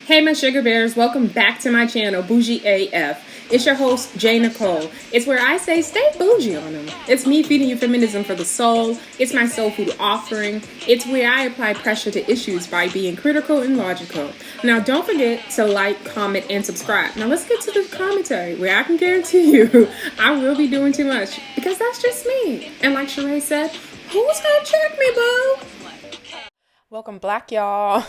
Hey my Shuga Bears, welcome back to my channel, Bougie AF. It's your host, Nicole. It's where I say stay bougie on them. It's me feeding you feminism for the soul. It's my soul food offering. It's where I apply pressure to issues by being critical and logical. Now don't forget to like, comment, and subscribe. Now let's get to the commentary where I can guarantee you I will be doing too much because that's just me. And like Sheree said, who's gonna check me, boo? Welcome, Black y'all.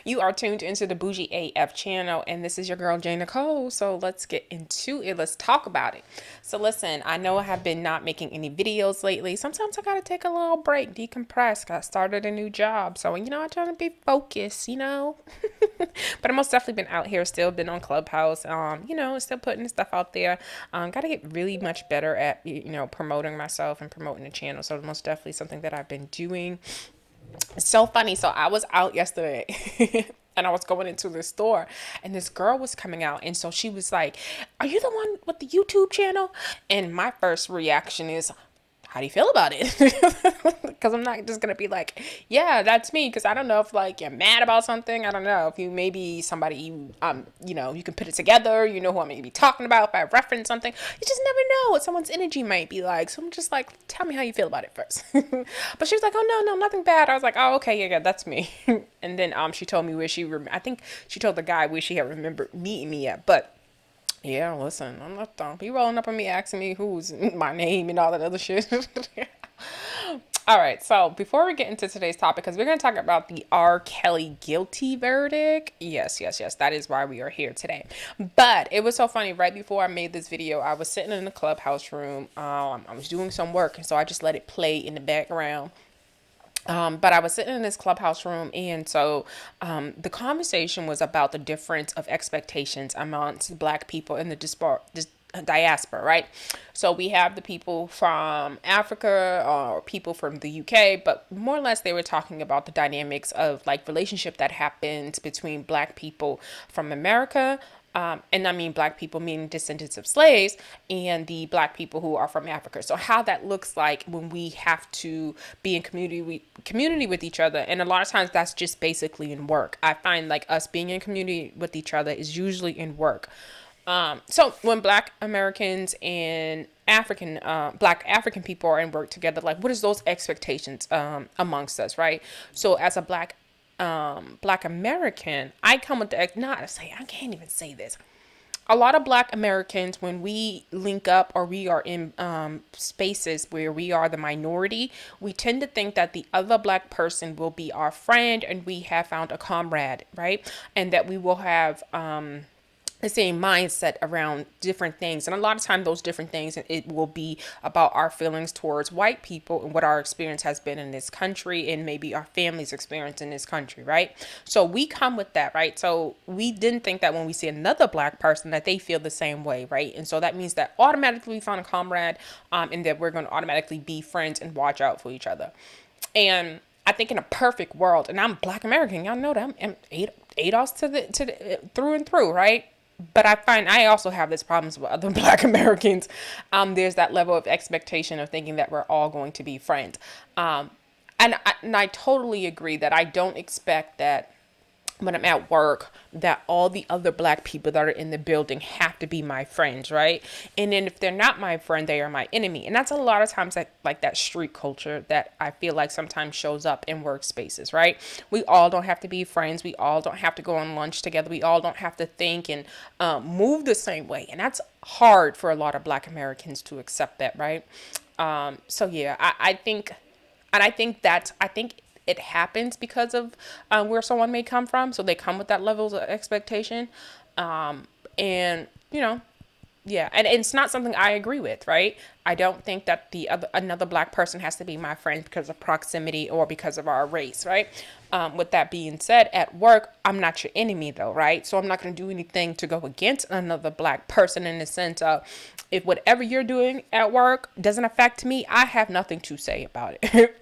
You are tuned into the Bougie AF channel, and this is your girl, Nicole. So let's get into it. Let's talk about it. So listen, I know I have been not making any videos lately. Sometimes I gotta take a little break, decompress. I started a new job, so I'm trying to be focused, But I've most definitely been out here, still been on Clubhouse, still putting stuff out there. Gotta get really much better at, promoting myself and promoting the channel. So most definitely something that I've been doing. It's so funny. So I was out yesterday and I was going into the store and this girl was coming out. And so she was like, "Are you the one with the YouTube channel?" And my first reaction is, how do you feel about it? Because I'm not just going to be like, yeah, that's me. Because I don't know if you're mad about something. I don't know if you maybe somebody, you can put it together. You know who I may be talking about. If I reference something, you just never know what someone's energy might be like. So I'm just like, tell me how you feel about it first. But she was like, oh, no, nothing bad. I was like, oh, okay, yeah, that's me. And then she told me where I think she told the guy where she had remembered meeting me at. But yeah, listen, I'm not dumb. He rolling up on me asking me who's my name and all that other shit. All right, so before we get into today's topic, because we're going to talk about the R.Kelly guilty verdict. Yes, that is why we are here today. But it was so funny. Right before I made this video, I was sitting in the clubhouse room. I was doing some work, and so I just let it play in the background. But I was sitting in this clubhouse room, and so the conversation was about the difference of expectations amongst Black people in the diaspora, right? So we have the people from Africa or people from the UK, but more or less they were talking about the dynamics of relationship that happens between Black people from America. And I mean Black people meaning descendants of slaves, and the Black people who are from Africa. So how that looks like when we have to be in community with each other. And a lot of times that's just basically in work. I find us being in community with each other is usually in work. So when Black Americans and Black African people are in work together, what is those expectations amongst us, right? So as a Black American, I come with I can't even say this. A lot of Black Americans, when we link up or we are in spaces where we are the minority, we tend to think that the other Black person will be our friend and we have found a comrade, right? And that we will have the same mindset around different things. And a lot of times those different things, it will be about our feelings towards white people and what our experience has been in this country and maybe our family's experience in this country, right? So we come with that, right? So we didn't think that when we see another Black person that they feel the same way, right? And so that means that automatically we found a comrade and that we're going to automatically be friends and watch out for each other. And I think in a perfect world, and I'm Black American, y'all know that I'm ADOS to the through and through, right? But I find I also have this problems with other Black Americans. There's that level of expectation of thinking that we're all going to be friends. And I totally agree that I don't expect that when I'm at work that all the other Black people that are in the building have to be my friends, right? And then if they're not my friend, they are my enemy. And that's a lot of times that street culture that I feel like sometimes shows up in workspaces, right? We all don't have to be friends. We all don't have to go on lunch together. We all don't have to think and move the same way. And that's hard for a lot of Black Americans to accept that, right? So yeah, I think it happens because of where someone may come from. So they come with that level of expectation. And it's not something I agree with, right? I don't think that another Black person has to be my friend because of proximity or because of our race, right? With that being said, at work, I'm not your enemy though, right? So I'm not going to do anything to go against another Black person in the sense of if whatever you're doing at work doesn't affect me, I have nothing to say about it.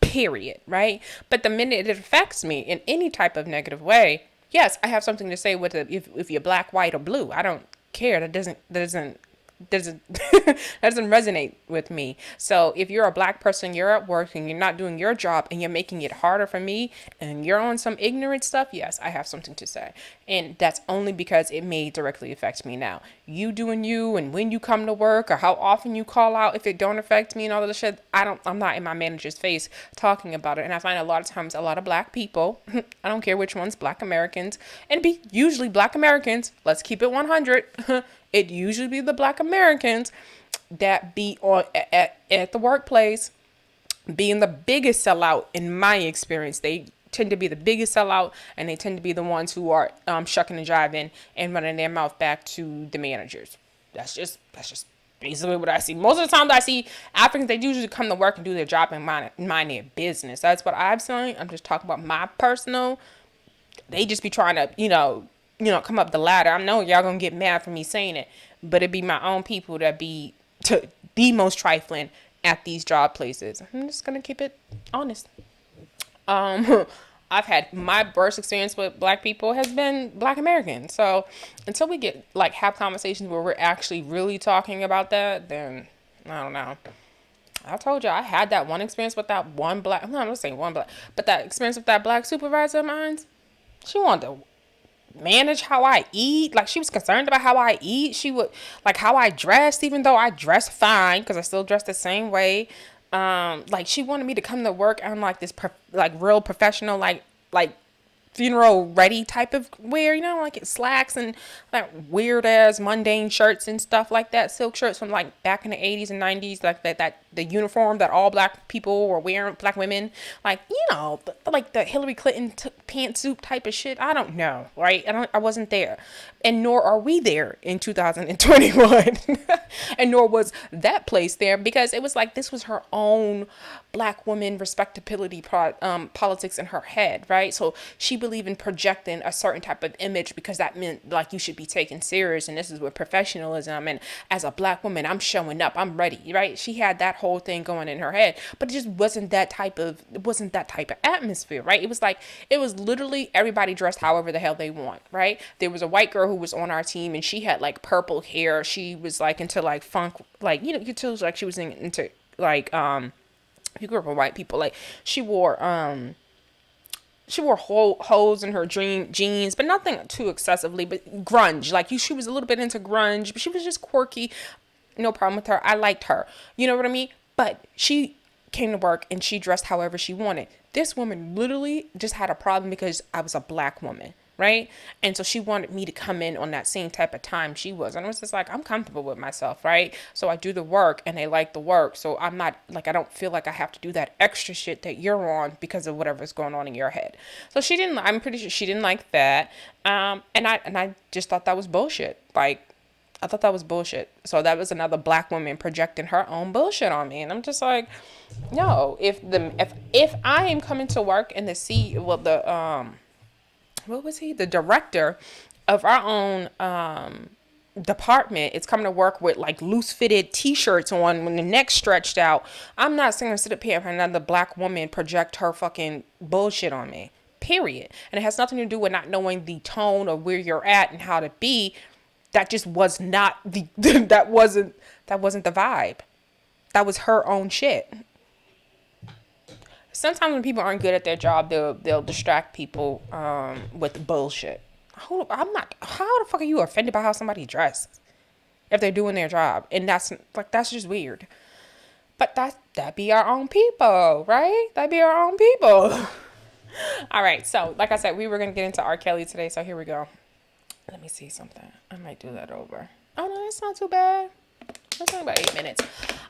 Period, right? But the minute it affects me in any type of negative way, yes, I have something to say with it. If you're Black, white, or blue, I don't care. That doesn't doesn't that doesn't resonate with me. So if you're a black person, you're at work and you're not doing your job and you're making it harder for me and you're on some ignorant stuff, yes, I have something to say. And that's only because it may directly affect me now. You doing you, and when you come to work or how often you call out, if it don't affect me and all of the shit, I'm not in my manager's face talking about it. And I find a lot of times a lot of black people, I don't care which ones, black Americans, and be usually black Americans, let's keep it 100. It usually be the black Americans that be on at the workplace being the biggest sellout. In my experience, they tend to be the biggest sellout, and they tend to be the ones who are shucking and jiving and running their mouth back to the managers. That's just basically what I see. Most of the time that I see Africans, they usually come to work and do their job and mind their business. That's what I've seen. I'm just talking about my personal. They just be trying to, come up the ladder. I know y'all gonna get mad for me saying it, but it be my own people that be the most trifling at these job places. I'm just gonna keep it honest. I've had my worst experience with black people has been black Americans. So until we get have conversations where we're actually really talking about that, then I don't know. I told you I had that one experience with that one black, I'm not saying one black, but that experience with that black supervisor of mine. She wanted to manage how I eat. She was concerned about how I eat. She would how I dressed, even though I dressed fine because I still dressed the same way. She wanted me to come to work on this real professional funeral ready type of wear, it's slacks and weird ass mundane shirts and stuff like that, silk shirts from back in the 80s and 90s, that the uniform that all black people were wearing, black women, the Hillary Clinton pantsuit type of shit. I don't know, right? I wasn't there, and nor are we there in 2021, and nor was that place there, because it was this was her own black woman respectability politics in her head, right? So she believed in projecting a certain type of image because that meant you should be taken serious, and this is with professionalism, and as a black woman I'm showing up, I'm ready, right? She had that whole thing going in her head, but it just wasn't that type of atmosphere, right? It was literally everybody dressed however the hell they want, right? There was a white girl who was on our team and she had purple hair. She was into funk, you could tell she was into you grew up with white people, she wore holes in her jeans, but nothing too excessively, but grunge, she was a little bit into grunge, but she was just quirky. No problem with her. I liked her, you know what I mean? But she came to work and she dressed however she wanted. This woman literally just had a problem because I was a black woman, right? And so she wanted me to come in on that same type of time she was. And I was just I'm comfortable with myself, right? So I do the work and they like the work. So I'm not I don't feel like I have to do that extra shit that you're on because of whatever's going on in your head. So I'm pretty sure she didn't like that. And I just thought that was bullshit. I thought that was bullshit. So that was another black woman projecting her own bullshit on me. And I'm just no, if I am coming to work and the director of our own department is coming to work with loose fitted t-shirts on when the neck's stretched out, I'm not going to sit up here and another black woman project her fucking bullshit on me, period. And it has nothing to do with not knowing the tone of where you're at and how to be. That just was not that wasn't the vibe. That was her own shit. Sometimes when people aren't good at their job, they'll distract people with bullshit. How the fuck are you offended by how somebody dressed if they're doing their job? And that's just weird. But that be our own people, right? That be our own people. All right. So like I said, we were gonna get into R.Kelly today. So here we go. Let me see something. I might do that over. Oh no, that's not too bad. That's only about 8 minutes.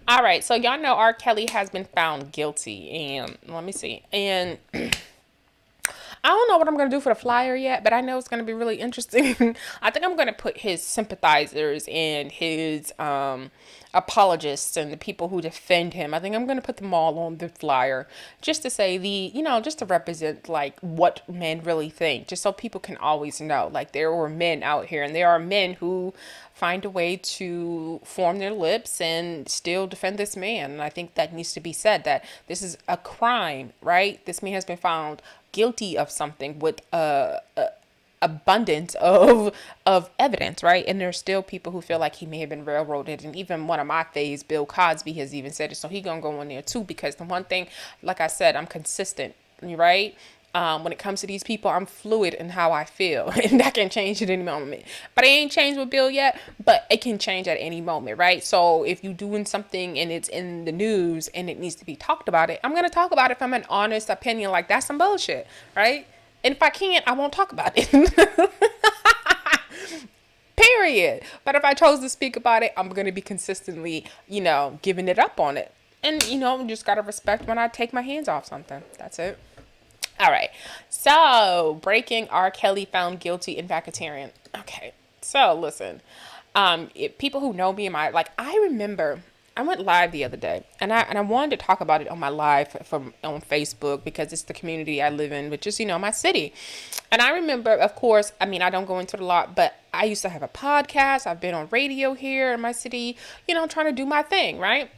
All right, so y'all know R.Kelly has been found guilty, and let me see. And I don't know what I'm going to do for the flyer yet, but I know it's going to be really interesting. I think I'm going to put his sympathizers and his apologists and the people who defend him. I think I'm going to put them all on the flyer just to say just to represent what men really think, just so people can always know there were men out here, and there are men who find a way to form their lips and still defend this man. And I think that needs to be said, that this is a crime, right? This man has been found guilty of something with a abundance of evidence, right? And there's still people who feel like he may have been railroaded. And even one of my faves, Bill Cosby, has even said it. So he gonna go in there too, because the one thing, like I said, I'm consistent, right? When it comes to these people, I'm fluid in how I feel, and that can change at any moment. But it ain't changed with Bill yet, but it can change at any moment, right? So if you're doing something and it's in the news and it needs to be talked about it, I'm going to talk about it from an honest opinion. Like, that's some bullshit, right? And if I can't, I won't talk about it. Period. But if I chose to speak about it, I'm going to be consistently, giving it up on it. And, just got to respect when I take my hands off something. That's it. All right. So, breaking R.Kelly found guilty in Vacatarian. Okay. So, listen. People who know me and I remember I went live the other day, and I wanted to talk about it on my live on Facebook, because it's the community I live in, which is, my city. And I remember, of course, I don't go into it a lot, but I used to have a podcast. I've been on radio here in my city, trying to do my thing, right?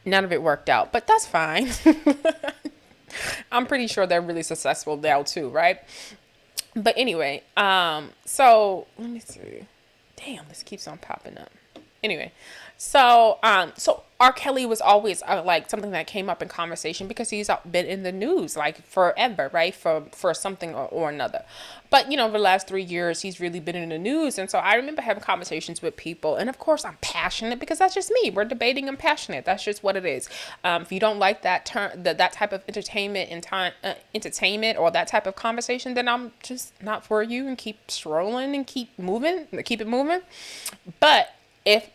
None of it worked out, but that's fine. I'm pretty sure they're really successful now too, right? But anyway, so let me see. Damn, this keeps on popping up. Anyway, so R. Kelly was always like something that came up in conversation, because he's been in the news like forever, right? For something or another. But for the last 3 years, he's really been in the news. And so I remember having conversations with people, and of course I'm passionate, because that's just me. We're debating. I'm passionate. That's just what it is. If you don't like that that type of entertainment or that type of conversation, then I'm just not for you, and keep scrolling and keep it moving. But if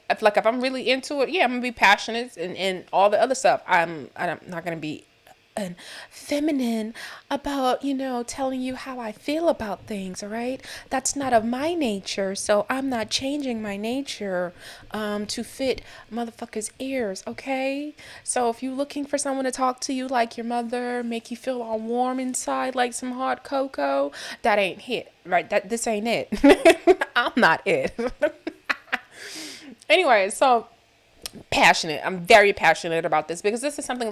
I'm really into it, yeah, I'm gonna be passionate and all the other stuff. I'm not gonna be feminine about, telling you how I feel about things, all right? That's not of my nature, so I'm not changing my nature to fit motherfuckers' ears, okay? So if you're looking for someone to talk to you like your mother, make you feel all warm inside like some hot cocoa, that ain't it, right? This ain't it. I'm not it. Anyway, so passionate. I'm very passionate about this, because this is something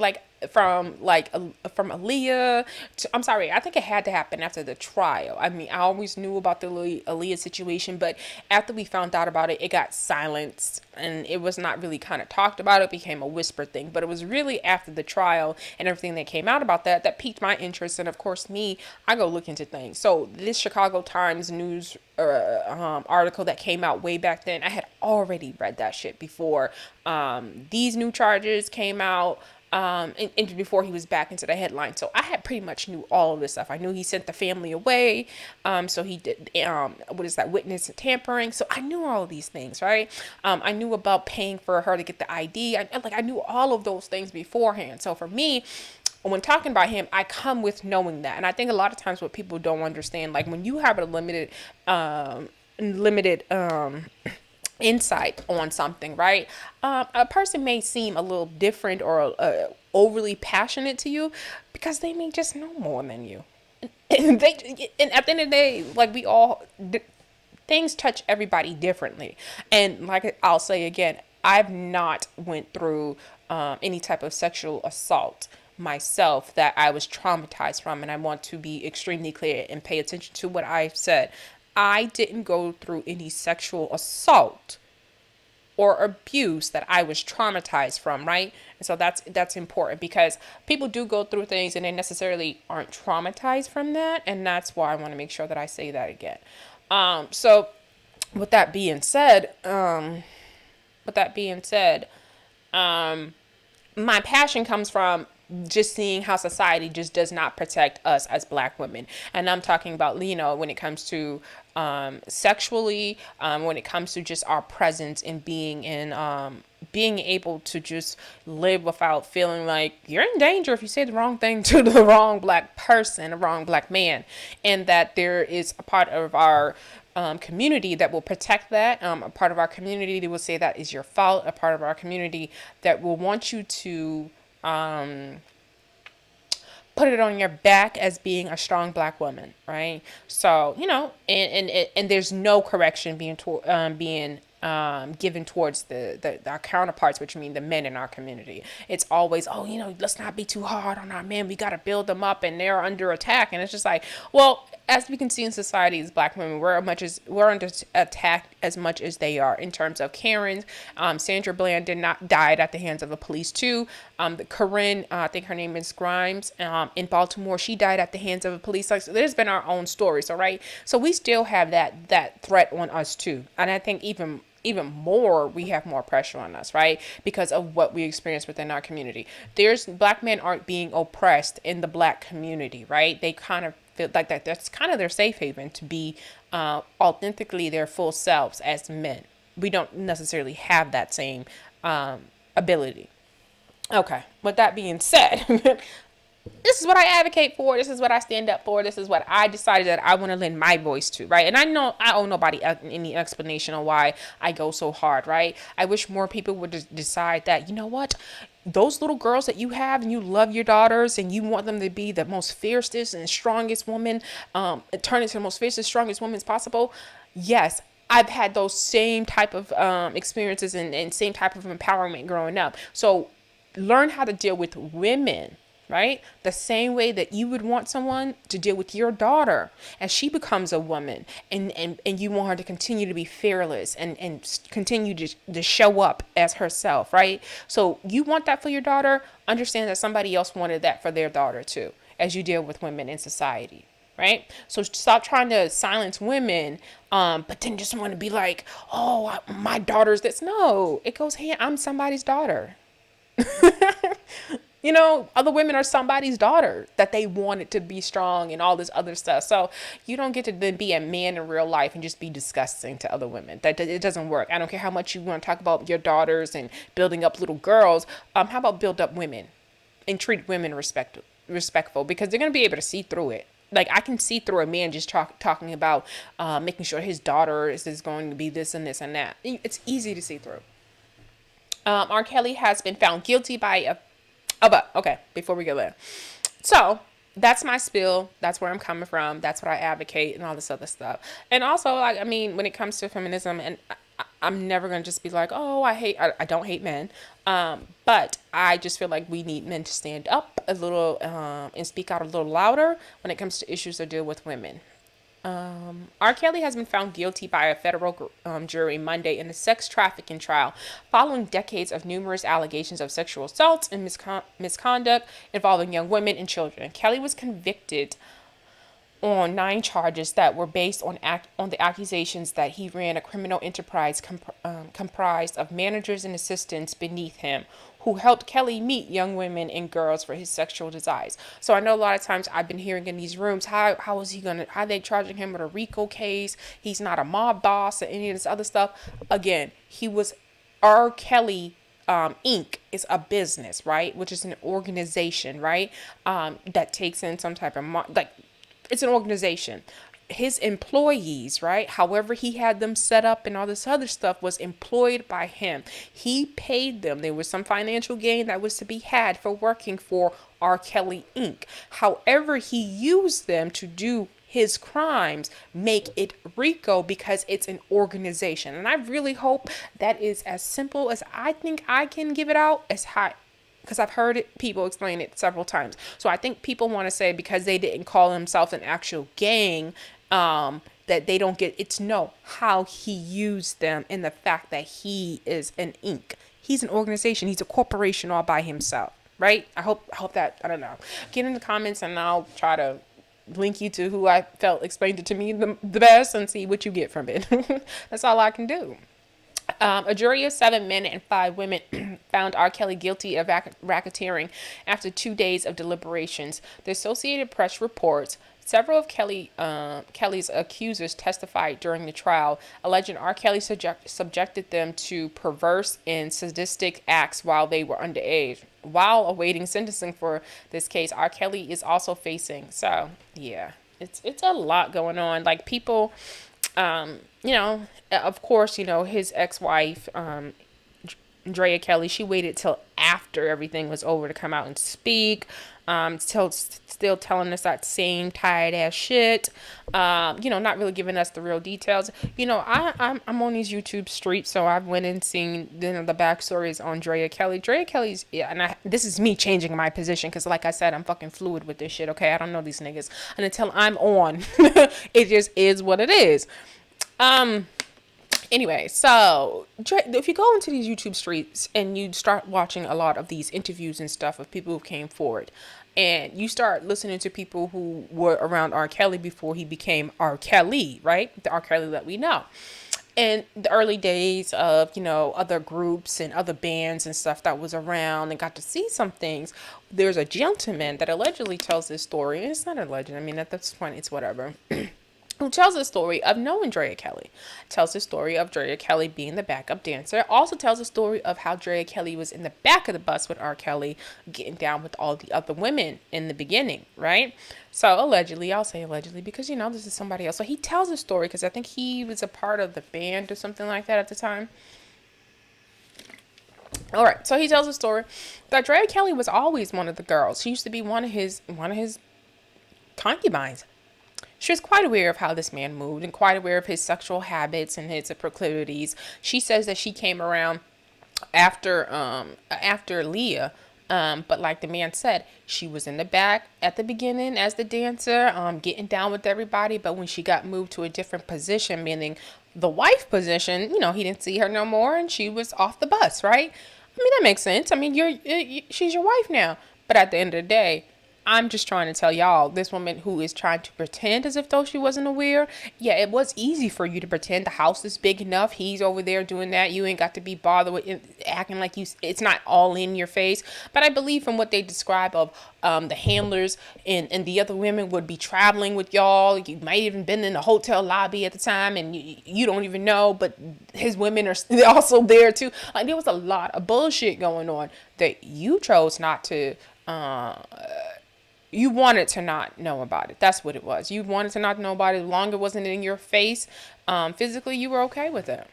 from Aaliyah to, I'm sorry, I think it had to happen after the trial. I always knew about the Aaliyah situation, but after we found out about it, it got silenced, and it was not really kind of talked about. It became a whisper thing, but it was really after the trial and everything that came out about that piqued my interest. And of course, I go look into things. So this Chicago Times news article that came out way back then, I had already read that shit before these new charges came out, and before he was back into the headline. So I had pretty much knew all of this stuff. I knew he sent the family away. So he did, witness tampering. So I knew all of these things, right? I knew about paying for her to get the ID. I knew all of those things beforehand. So for me, when talking about him, I come with knowing that. And I think a lot of times what people don't understand, like when you have a limited insight on something, right? A person may seem a little different or overly passionate to you, because they may just know more than you. And at the end of the day, like things touch everybody differently. And like I'll say again, I've not went through any type of sexual assault myself that I was traumatized from, and I want to be extremely clear and pay attention to what I've said. I didn't go through any sexual assault or abuse that I was traumatized from, right? And so that's important, because people do go through things and they necessarily aren't traumatized from that, and that's why I want to make sure that I say that again. So with that being said, my passion comes from just seeing how society just does not protect us as Black women. And I'm talking about, when it comes to sexually, when it comes to just our presence in being able to just live without feeling like you're in danger if you say the wrong thing to the wrong Black person, a wrong Black man. And that there is a part of our community that will protect that. A part of our community that will say that is your fault. A part of our community that will want you to put it on your back as being a strong Black woman, right? So and there's no correction being given towards our counterparts, which mean the men in our community. It's always, oh, let's not be too hard on our men. We got to build them up, and they're under attack. And it's just like, well, as we can see in society as Black women, we're under attack as much as they are in terms of Karens. Sandra Bland died at the hands of the police too. Corinne, I think her name is Grimes, in Baltimore, she died at the hands of the police. Like, so there's been our own stories, all right? So we still have that threat on us too. And I think even more, we have more pressure on us, right? Because of what we experience within our community. Black men aren't being oppressed in the Black community, right? They kind of feel like that's kind of their safe haven to be authentically their full selves as men. We don't necessarily have that same ability. Okay, with that being said, this is what I advocate for. This is what I stand up for. This is what I decided that I want to lend my voice to, right? And I know I owe nobody any explanation on why I go so hard, right? I wish more people would decide that, you know what? Those little girls that you have and you love your daughters and you want them to be the most fiercest and strongest woman, turn into the most fiercest, strongest women as possible. Yes, I've had those same type of experiences and same type of empowerment growing up. So learn how to deal with women, right? The same way that you would want someone to deal with your daughter as she becomes a woman, and you want her to continue to be fearless and continue to show up as herself, right? So you want that for your daughter. Understand that somebody else wanted that for their daughter too, as you deal with women in society, right? So stop trying to silence women, but then just want to be like, oh, my daughter's this. No, it goes hand. I'm somebody's daughter. Other women are somebody's daughter that they wanted to be strong and all this other stuff. So you don't get to then be a man in real life and just be disgusting to other women. It doesn't work. I don't care how much you want to talk about your daughters and building up little girls. How about build up women and treat women respectful, because they're going to be able to see through it. Like, I can see through a man just talking about making sure his daughter is going to be this and this and that. It's easy to see through. R.Kelly has been found guilty by before we go there. So that's my spill. That's where I'm coming from. That's what I advocate and all this other stuff. And also, when it comes to feminism, and I'm never going to just be like, oh, I don't hate men. But I just feel like we need men to stand up a little and speak out a little louder when it comes to issues that deal with women. R. Kelly has been found guilty by a federal jury Monday in a sex trafficking trial following decades of numerous allegations of sexual assault and misconduct involving young women and children. Kelly was convicted on 9 charges that were based on the accusations that he ran a criminal enterprise comprised of managers and assistants beneath him who helped Kelly meet young women and girls for his sexual desires. So I know a lot of times I've been hearing in these rooms, how are they charging him with a RICO case? He's not a mob boss or any of this other stuff. Again, he was R.Kelly Inc. is a business, right? Which is an organization, right? That takes in some type of it's an organization. His employees, right? However he had them set up and all this other stuff was employed by him. He paid them. There was some financial gain that was to be had for working for R. Kelly Inc. However he used them to do his crimes, make it RICO, because it's an organization. And I really hope that is as simple as I think I can give it out, as high, because I've heard people explain it several times. So I think people want to say because they didn't call themselves an actual gang, that they don't get it's how he used them, and the fact that he is an Inc. He's an organization. He's a corporation all by himself, right? I hope that, I don't know. Get in the comments and I'll try to link you to who I felt explained it to me the best and see what you get from it. That's all I can do. A jury of 7 men and 5 women found R. Kelly guilty of racketeering after 2 days of deliberations. The Associated Press reports several of Kelly's accusers testified during the trial, alleging R. Kelly subjected them to perverse and sadistic acts while they were underage. While awaiting sentencing for this case, R. Kelly is also facing. So, yeah, it's a lot going on. Like, people... of course, his ex-wife Kelly, she waited till after everything was over to come out and speak. Still telling us that same tired ass shit. Not really giving us the real details. I'm on these YouTube streets, so I've went and seen the backstories on Kelly. Kelly's, yeah, and this is me changing my position because, like I said, I'm fucking fluid with this shit. Okay, I don't know these niggas, and until I'm on, it just is what it is. Anyway, so if you go into these YouTube streets and you start watching a lot of these interviews and stuff of people who came forward, and you start listening to people who were around R. Kelly before he became R. Kelly, right? The R. Kelly that we know. In the early days of, other groups and other bands and stuff that was around and got to see some things, there's a gentleman that allegedly tells this story. And it's not alleged. I mean, at this point, it's whatever. Who tells the story of knowing Drea Kelly. Tells the story of Drea Kelly being the backup dancer. Also tells the story of how Drea Kelly was in the back of the bus with R. Kelly, getting down with all the other women in the beginning, right? So allegedly, I'll say allegedly because, this is somebody else. So he tells the story because I think he was a part of the band or something like that at the time. All right, so he tells the story that Drea Kelly was always one of the girls. She used to be one of his concubines. She was quite aware of how this man moved and quite aware of his sexual habits and his proclivities. She says that she came around after Aaliyah, but like the man said, she was in the back at the beginning as the dancer, getting down with everybody. But when she got moved to a different position, meaning the wife position, he didn't see her no more, and she was off the bus, right? I mean, that makes sense. I mean, she's your wife now. But at the end of the day, I'm just trying to tell y'all, this woman who is trying to pretend as if though she wasn't aware. Yeah, it was easy for you to pretend. The house is big enough. He's over there doing that. You ain't got to be bothered with it, acting like it's not all in your face. But I believe from what they describe of the handlers and the other women would be traveling with y'all. You might even been in the hotel lobby at the time and you don't even know, but his women are also there too. Like, there was a lot of bullshit going on that you chose not to you wanted to not know about it. That's what it was. You wanted to not know about it. As long as it wasn't in your face, physically, you were okay with it.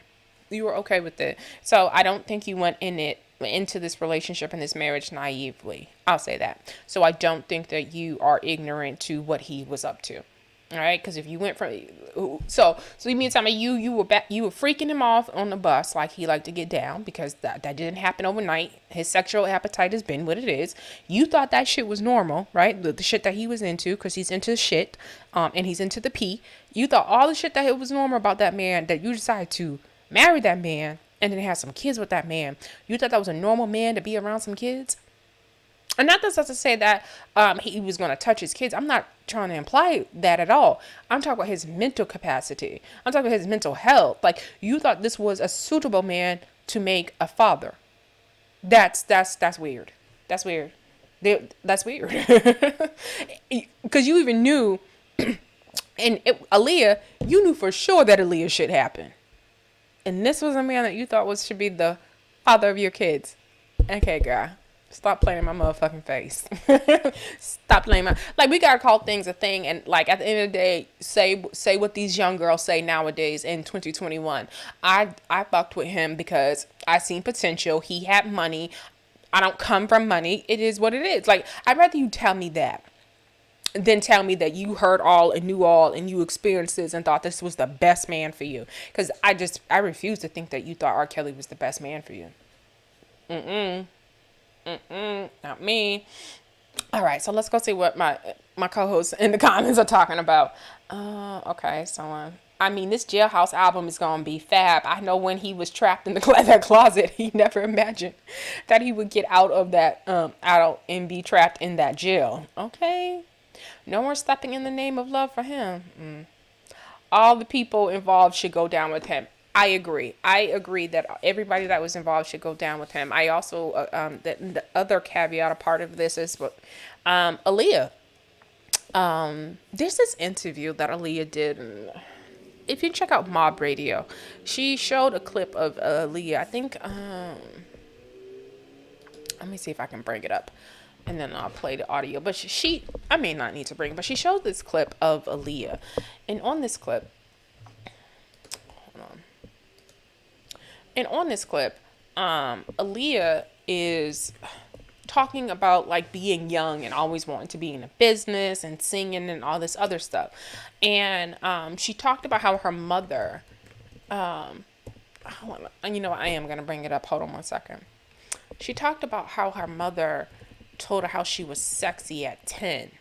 You were okay with it. So I don't think you went into this relationship and this marriage naively. I'll say that. So I don't think that you are ignorant to what he was up to. All right, because if you went from so you mean tell me you were freaking him off on the bus like he liked to get down, because that didn't happen overnight. His sexual appetite has been what it is. You thought that shit was normal, right? The shit that he was into, because he's into shit, and he's into the pee. You thought all the shit that it was normal about that man, that you decided to marry that man and then have some kids with that man. You thought that was a normal man to be around some kids. And not that's to say that he was going to touch his kids. I'm not trying to imply that at all. I'm talking about his mental capacity. I'm talking about his mental health. Like, you thought this was a suitable man to make a father. That's weird. That's weird. That's weird. Because you even knew, and Aaliyah, you knew for sure that Aaliyah shit happened. And this was a man that you thought should be the father of your kids. Okay, girl. Stop playing my motherfucking face. Stop playing we gotta call things a thing, and like at the end of the day, say what these young girls say nowadays in 2021. I fucked with him because I seen potential. He had money. I don't come from money. It is what it is. Like, I'd rather you tell me that than tell me that you heard all and knew all and you experienced this and thought this was the best man for you. Because I refuse to think that you thought R. Kelly was the best man for you. Not me. All right, so let's go see what my co-hosts in the comments are talking about. Okay, so this Jailhouse album is gonna be fab. I know when he was trapped in that closet, he never imagined that he would get out of that out and be trapped in that jail. Okay, no more stepping in the name of love for him. All the people involved should go down with him. I agree that everybody that was involved should go down with him. I also, the other caveat, a part of this is, Aaliyah. There's this interview that Aaliyah did. If you check out Mob Radio, she showed a clip of Aaliyah. I think, let me see if I can bring it up, and then I'll play the audio. But I may not need to bring it, but she showed this clip of Aaliyah. And on this clip, Aaliyah is talking about like being young and always wanting to be in a business and singing and all this other stuff. And she talked about how her mother, you know, I am going to bring it up. Hold on one second. She talked about how her mother told her how she was sexy at 10,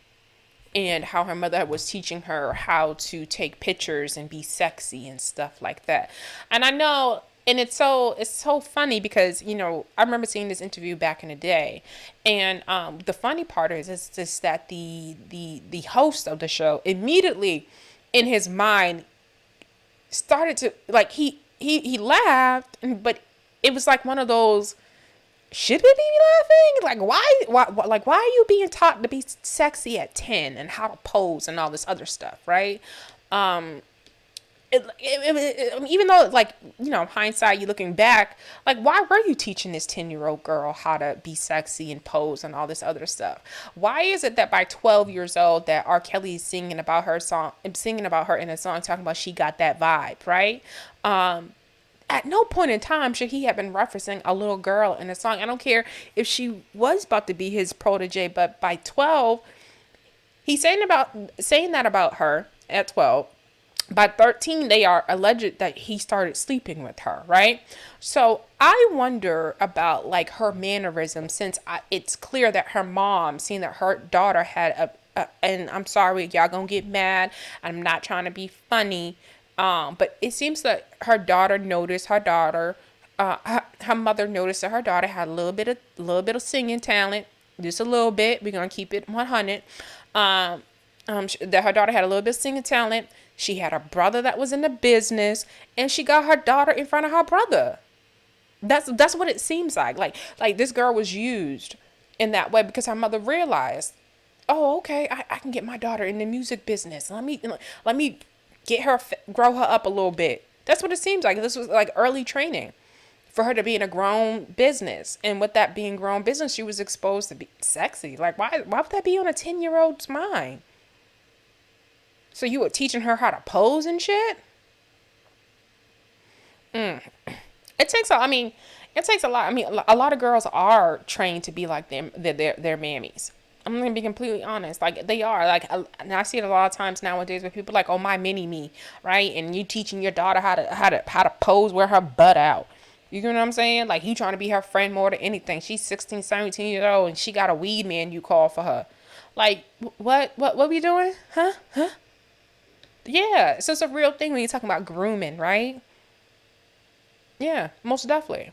and how her mother was teaching her how to take pictures and be sexy and stuff like that. And I know, and it's so funny because, you know, I remember seeing this interview back in the day, and the funny part is just that the host of the show immediately in his mind started to like he laughed, but it was like one of those, should we be laughing? Like, why are you being taught to be sexy at 10 and how to pose and all this other stuff, right? Even though, like, you know, hindsight, you looking back, like, why were you teaching this 10-year-old girl how to be sexy and pose and all this other stuff? Why is it that by 12 years old that R. Kelly is singing about her in a song talking about she got that vibe, right? At no point in time should he have been referencing a little girl in a song. I don't care if she was about to be his protege, but by 12, he's saying that about her at 12. By 13, they are alleged that he started sleeping with her, right? So I wonder about like her mannerism, since it's clear that her mom, seeing that her daughter had and I'm sorry, y'all gonna get mad. I'm not trying to be funny. But it seems that her daughter noticed her mother noticed that her daughter had a little bit of singing talent, just a little bit. We're gonna keep it 100. That her daughter had a little bit of singing talent. She had a brother that was in the business, and she got her daughter in front of her brother. That's what it seems like. Like this girl was used in that way because her mother realized, oh, okay, I can get my daughter in the music business. Let me get her, grow her up a little bit. That's what it seems like. This was like early training for her to be in a grown business. And with that being grown business, she was exposed to be sexy. Like, why would that be on a 10-year-old's mind? So you were teaching her how to pose and shit? It takes a lot. I mean, a lot of girls are trained to be like them, their mammies. I'm gonna be completely honest. Like, they are. Like, and I see it a lot of times nowadays with people like, oh, my mini me, right? And you teaching your daughter how to pose, wear her butt out. You know what I'm saying? Like, you trying to be her friend more than anything. She's 16, 17 years old, and she got a weed man you call for her. Like, what we doing? Huh? Yeah, so it's a real thing when you're talking about grooming, right? Yeah, most definitely.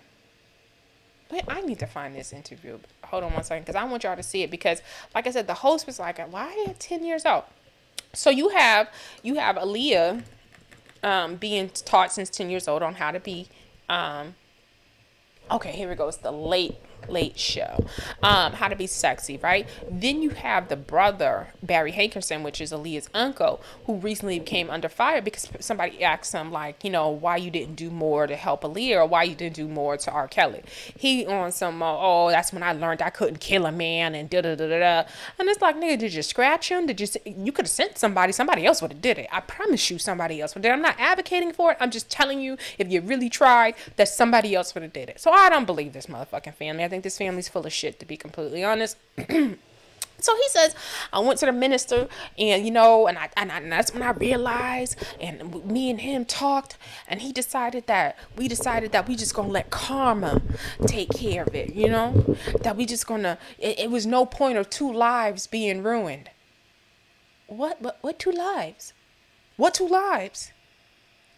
But I need to find this interview. Hold on one second, because I want y'all to see it. Because, like I said, the host was like, "Why at 10 years old?" So you have Aaliyah, being taught since 10 years old on how to be. Okay, here we go. It's the late show. How to be sexy, right? Then you have the brother, Barry Hankerson, which is Aaliyah's uncle, who recently came under fire because somebody asked him, like, you know, why you didn't do more to help Aaliyah, or why you didn't do more to R. Kelly. He on some, oh, that's when I learned I couldn't kill a man and da-da-da-da-da. And it's like, nigga, did you scratch him? You could have sent somebody else would have did it. I promise you somebody else would have did it. I'm not advocating for it. I'm just telling you, if you really tried, that somebody else would have did it. So I don't believe this motherfucking family. I think this family's full of shit, to be completely honest. So he says, I went to the minister, and, you know, and that's when I realized, and me and him talked, and we decided that we just gonna let karma take care of it, you know, that we just gonna, it was no point of 2 lives being ruined. What 2 lives? What 2 lives?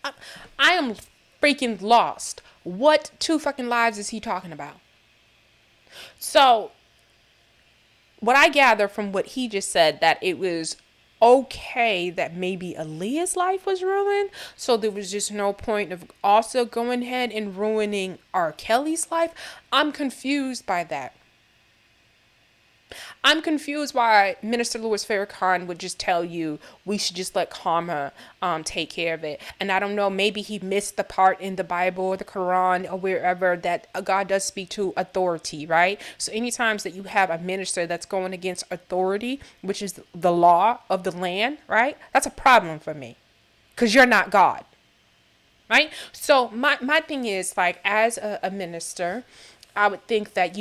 I am freaking lost. What 2 fucking lives is he talking about? So, what I gather from what he just said, that it was okay that maybe Aaliyah's life was ruined, so there was just no point of also going ahead and ruining R. Kelly's life. I'm confused by that. I'm confused why Minister Louis Farrakhan would just tell you we should just let karma take care of it. And I don't know, maybe he missed the part in the Bible or the Quran or wherever that God does speak to authority, right? So any times that you have a minister that's going against authority, which is the law of the land, right? That's a problem for me, because you're not God. right? So my thing is, like, as a minister, I would think that,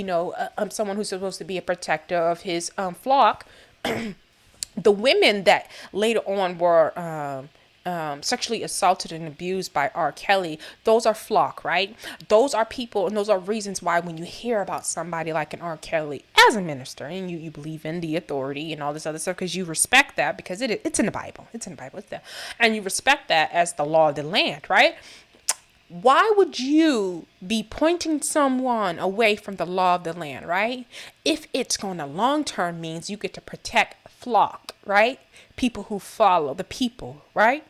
I'm someone who's supposed to be a protector of his flock. The women that later on were sexually assaulted and abused by R.Kelly, those are flock, right? Those are people, and those are reasons why when you hear about somebody like an R.Kelly as a minister, and you believe in the authority and all this other stuff, because you respect that, because it's in the Bible. It's in the Bible. It's there. And you respect that as the law of the land, right? Why would you be pointing someone away from the law of the land, right? If it's going to long term means you get to protect flock, right? People who follow the people, right?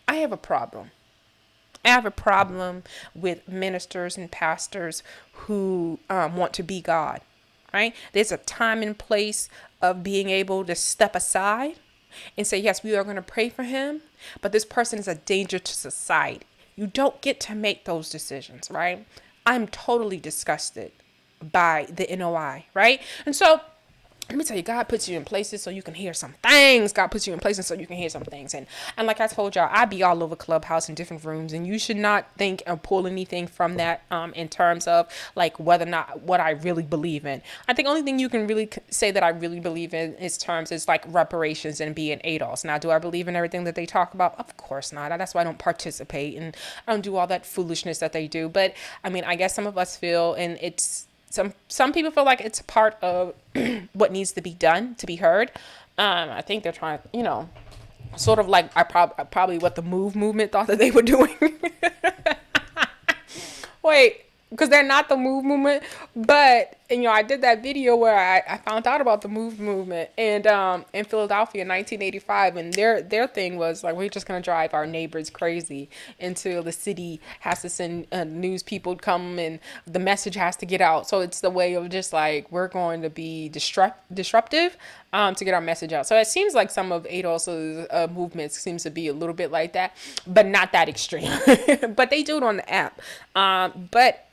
I have a problem. I have a problem with ministers and pastors who want to be God, right? There's a time and place of being able to step aside and say, yes, we are going to pray for him, but this person is a danger to society. You don't get to make those decisions, right? I'm totally disgusted by the NOI, right? And so let me tell you, God puts you in places so you can hear some things. God puts you in places so you can hear some things. And like I told y'all, I be all over Clubhouse in different rooms, and you should not think or pull anything from that in terms of like whether or not what I really believe in. I think only thing you can really say that I really believe in is like reparations and being ADOS. Now, do I believe in everything that they talk about? Of course not. That's why I don't participate and I don't do all that foolishness that they do. But I mean, I guess some of us feel, and it's some people feel like it's a part of what needs to be done to be heard. I think they're trying, sort of like probably what the movement thought that they were doing. Wait, because they're not the movement, but I did that video where I found out about the movement and in Philadelphia in 1985, and their thing was like, we're just gonna drive our neighbors crazy until the city has to send news people come and the message has to get out. So it's the way of just like, we're going to be disruptive to get our message out. So it seems like some of ADOS's movements seems to be a little bit like that, but not that extreme. But they do it on the app. But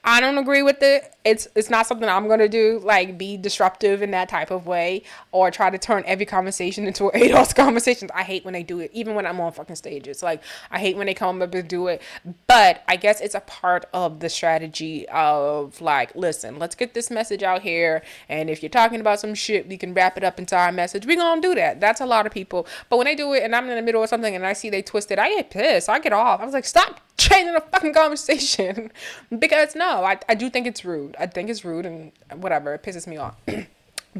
I don't agree with it. It's not something I'm going to do, like be disruptive in that type of way or try to turn every conversation into an ADOS conversation. I hate when they do it, even when I'm on fucking stages. Like, I hate when they come up and do it. But I guess it's a part of the strategy of like, listen, let's get this message out here. And if you're talking about some shit, we can wrap it up into our message. We're going to do that. That's a lot of people. But when they do it and I'm in the middle of something and I see they twist it, I get pissed. I get off. I was like, stop changing the fucking conversation. Because no, I do think it's rude. I think it's rude and whatever. It pisses me off.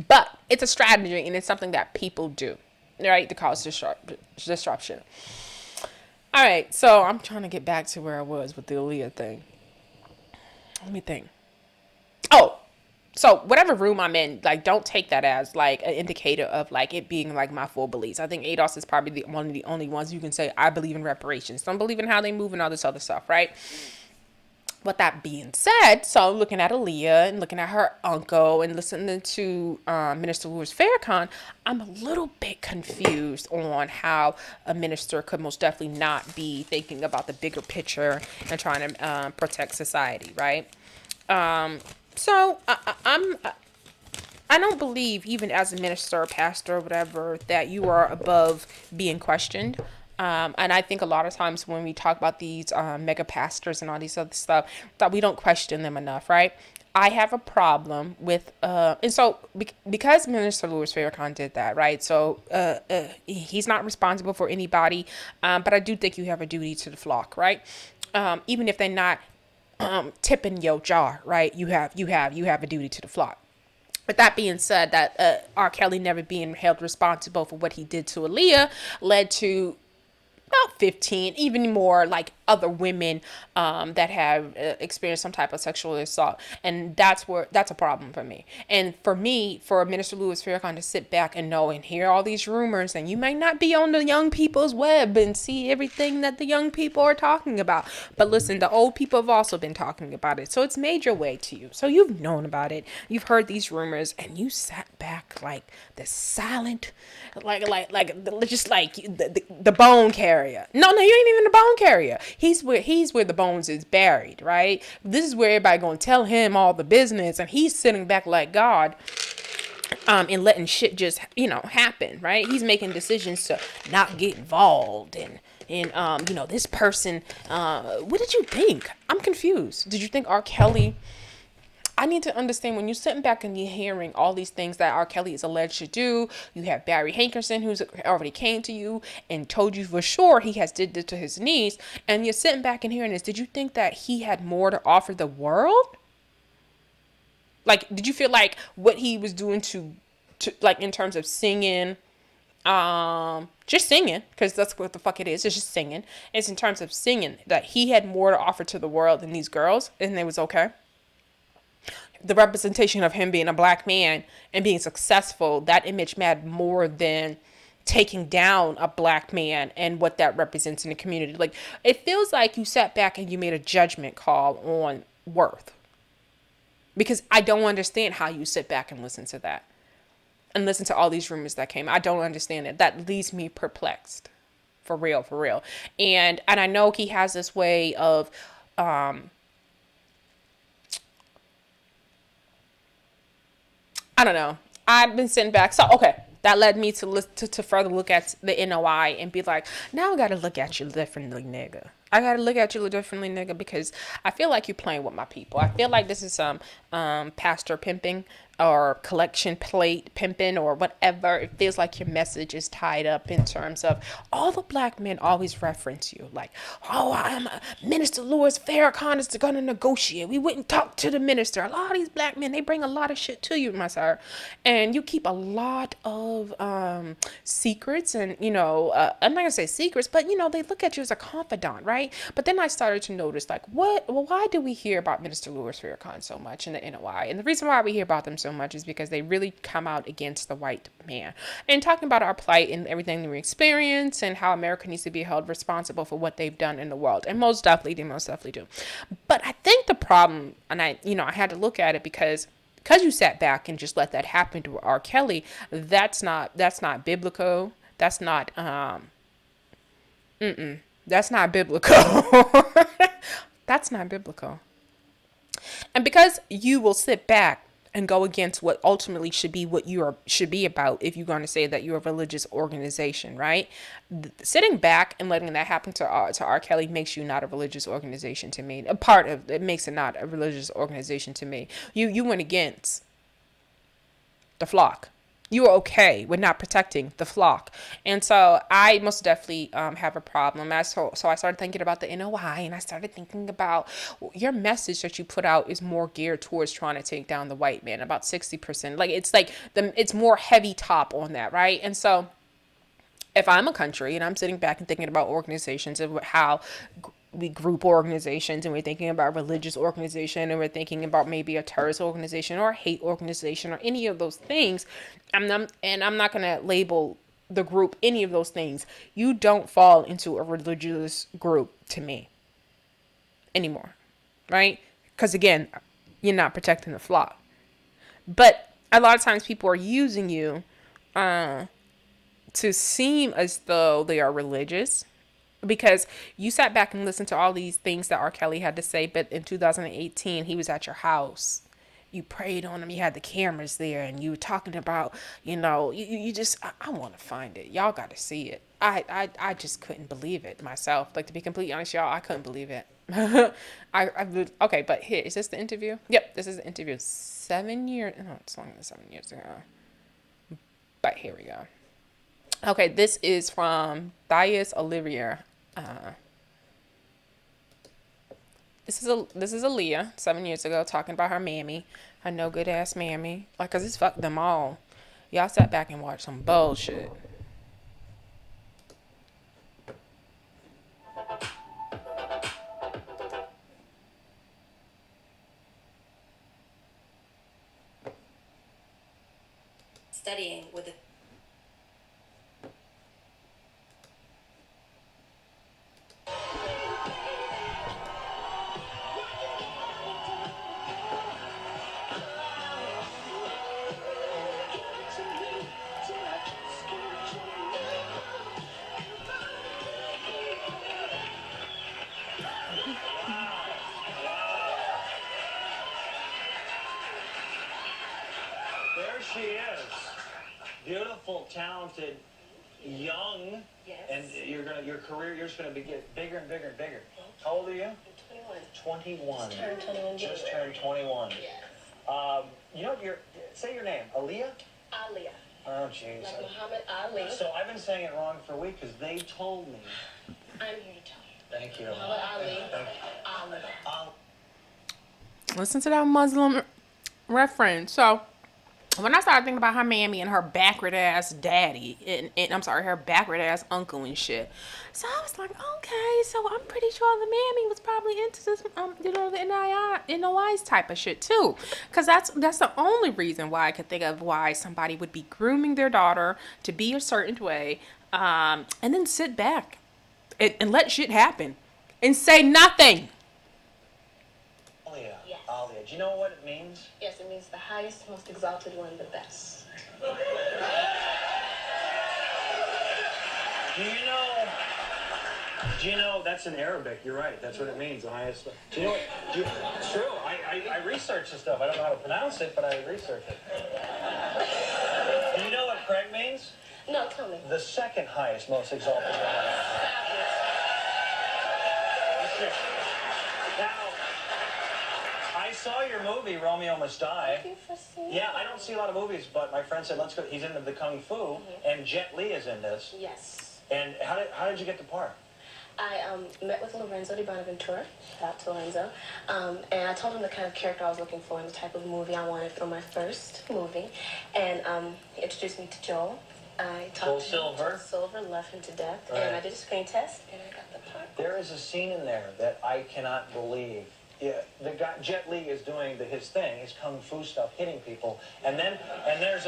But it's a strategy and it's something that people do, right? To cause disruption. All right. So I'm trying to get back to where I was with the Aaliyah thing. Let me think. Oh, so whatever room I'm in, like, don't take that as like an indicator of like it being like my full beliefs. I think ADOS is probably one of the only ones you can say, I believe in reparations. Don't believe in how they move and all this other stuff, right? With that being said, so looking at Aaliyah and looking at her uncle and listening to Minister Louis Farrakhan, I'm a little bit confused on how a minister could most definitely not be thinking about the bigger picture and trying to protect society, right? So I don't believe, even as a minister or pastor or whatever, that you are above being questioned. And I think a lot of times when we talk about these mega pastors and all these other stuff, that we don't question them enough, right? I have a problem with, and so because Minister Louis Farrakhan did that, right? So he's not responsible for anybody, but I do think you have a duty to the flock, right? Even if they're not tipping your jar, right? You have a duty to the flock. With that being said, that R.Kelly never being held responsible for what he did to Aaliyah led to about 15, even more, like other women that have experienced some type of sexual assault. And that's a problem for me. And for me, for Minister Louis Farrakhan to sit back and know and hear all these rumors, and you may not be on the young people's web and see everything that the young people are talking about. But listen, the old people have also been talking about it. So it's made your way to you. So you've known about it. You've heard these rumors and you sat back like the silent, like just like the bone carrier. No, you ain't even the bone carrier. He's where the bones is buried, right? This is where everybody gonna tell him all the business, and he's sitting back like God, and letting shit just happen, right? He's making decisions to not get involved and and this person, what did you think? I'm confused. Did you think R. Kelly? I need to understand, when you're sitting back and you're hearing all these things that R. Kelly is alleged to do. You have Barry Hankerson, who's already came to you and told you for sure he has did this to his niece, and you're sitting back and hearing this. Did you think that he had more to offer the world? Like, did you feel like what he was doing to like, in terms of singing, just singing, because that's what the fuck it is. It's just singing. It's in terms of singing that he had more to offer to the world than these girls, and it was okay. The representation of him being a black man and being successful, that image mattered more than taking down a black man and what that represents in the community. Like, it feels like you sat back and you made a judgment call on worth. Because I don't understand how you sit back and listen to that. And listen to all these rumors that came. I don't understand it. That leaves me perplexed. For real, for real. And I know he has this way of I don't know. I've been sitting back. So, okay. That led me to further look at the NOI and be like, now I got to look at you differently, nigga. I got to look at you differently, nigga, because I feel like you're playing with my people. I feel like this is some pastor pimping or collection plate pimping or whatever. It feels like your message is tied up in terms of all the black men always reference you. Like, oh, I'm Minister Louis Farrakhan is going to negotiate. We wouldn't talk to the minister. A lot of these black men, they bring a lot of shit to you, my sir. And you keep a lot of secrets and, I'm not going to say secrets, but, they look at you as a confidant, right? But then I started to notice, like, why do we hear about Minister Louis Farrakhan so much in the NOI? And the reason why we hear about them so much is because they really come out against the white man and talking about our plight and everything that we experience and how America needs to be held responsible for what they've done in the world. And most definitely do. But I think the problem, and I had to look at it because you sat back and just let that happen to R. Kelly. That's not biblical. That's not that's not biblical. That's not biblical. And because you will sit back and go against what ultimately should be what should be about, if you're going to say that you're a religious organization, right? Sitting back and letting that happen to R. Kelly makes you not a religious organization to me. A part of it makes it not a religious organization to me. You went against the flock. You were okay with not protecting the flock. And so I most definitely have a problem. So I started thinking about the NOI, and I started thinking about your message that you put out is more geared towards trying to take down the white man, about 60%. It's more heavy top on that, right? And so if I'm a country and I'm sitting back and thinking about organizations and how we group organizations, and we're thinking about religious organization, and we're thinking about maybe a terrorist organization or a hate organization or any of those things, I'm not going to label the group any of those things. You don't fall into a religious group to me anymore, right? Because again, you're not protecting the flock. But a lot of times people are using you to seem as though they are religious, because you sat back and listened to all these things that R. Kelly had to say. But in 2018, he was at your house. You prayed on him. You had the cameras there, and you were talking about, you just, I want to find it. Y'all got to see it. I just couldn't believe it myself. Like, to be completely honest, y'all, I couldn't believe it. Okay, but here, is this the interview? Yep, this is the interview. It's longer than 7 years ago. But here we go. Okay, this is from Thais Olivia. This is Aaliyah 7 years ago talking about her mammy, her no good ass mammy. Like, 'cause it's fucked them all. Y'all sat back and watched some bullshit. Studying with the There she is. Beautiful, talented, young, Yes. and your career, you're just gonna get bigger and bigger and bigger. How old are you? 21. 21. Just turned 21. Just turned 21. Yes. You know say your name, Aaliyah? Aaliyah. Oh, jeez. Like Muhammad Ali. So I've been saying it wrong for a week because they told me. I'm here to tell you. Thank you. Muhammad Ali. Thank you. Listen to that Muslim reference. So when I started thinking about her mammy and her backward ass daddy, and I'm sorry, her backward ass uncle and shit, so I was like, okay, so I'm pretty sure the mammy was probably into this, the NOIs type of shit too, because that's the only reason why I could think of why somebody would be grooming their daughter to be a certain way, and then sit back and let shit happen and say nothing. Aaliyah. Yes. Aaliyah. Do you know what it means? Yes, it means the highest, most exalted one, the best. Do you know that's in Arabic? You're right. That's what it means. The highest. Do you know what? It's true. I researched this stuff. I don't know how to pronounce it, but I researched it. Do you know what Craig means? No, tell me. The second highest, most exalted one. Now, I saw your movie, Romeo Must Die. Thank you for seeing Yeah, I don't see a lot of movies, but my friend said, let's go. He's into the Kung Fu, and Jet Li is in this. Yes. And how did you get the part? I met with Lorenzo di Bonaventura, shout out to Lorenzo, and I told him the kind of character I was looking for and the type of movie I wanted for my first movie, and he introduced me to Joel. I talked to him, Joel Silver, loved him to death, Right. and I did a screen test, and I got the part. There is a scene in there that I cannot believe. Yeah, the guy Jet Li is doing his thing, his kung fu stuff, hitting people, and there's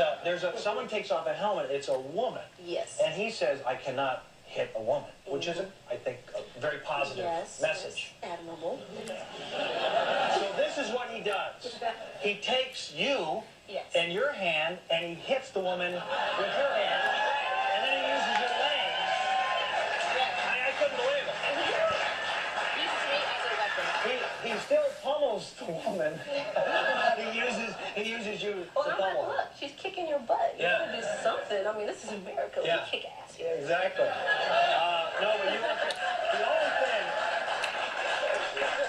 someone takes off a helmet. It's a woman. Yes. And he says, "I cannot hit a woman," which is, I think, a very positive message. Yes, admirable. So this is what he does. He takes you and your hand, and he hits the woman with her hand, and then he uses your legs. I couldn't believe it. Uses me as a weapon. He still pummels the woman. he uses you Well, to I'm like, pummel her. look, she's kicking your butt. You Yeah. gotta do something. I mean, this is America. Yeah. We kick ass Yeah, here. exactly. No, but the only thing,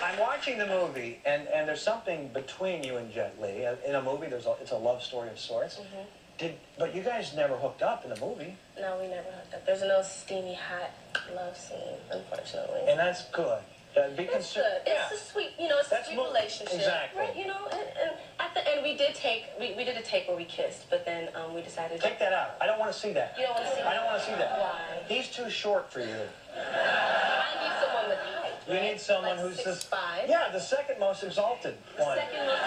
I'm watching the movie, and there's something between you and Jet Li. In a movie, it's a love story of sorts. But you guys never hooked up in the movie. No, we never hooked up. There's no steamy, hot love scene, unfortunately. And that's good. It's good. It's a sweet, it's a sweet relationship. Exactly. Right, and at the end we did a take where we kissed, but then we decided Take that out. I don't want to see that. You don't want to see I don't want to see that. Why? He's too short for you. I need someone with height. You right? need someone like who's 6'5". Yeah, the second most exalted The one. second most.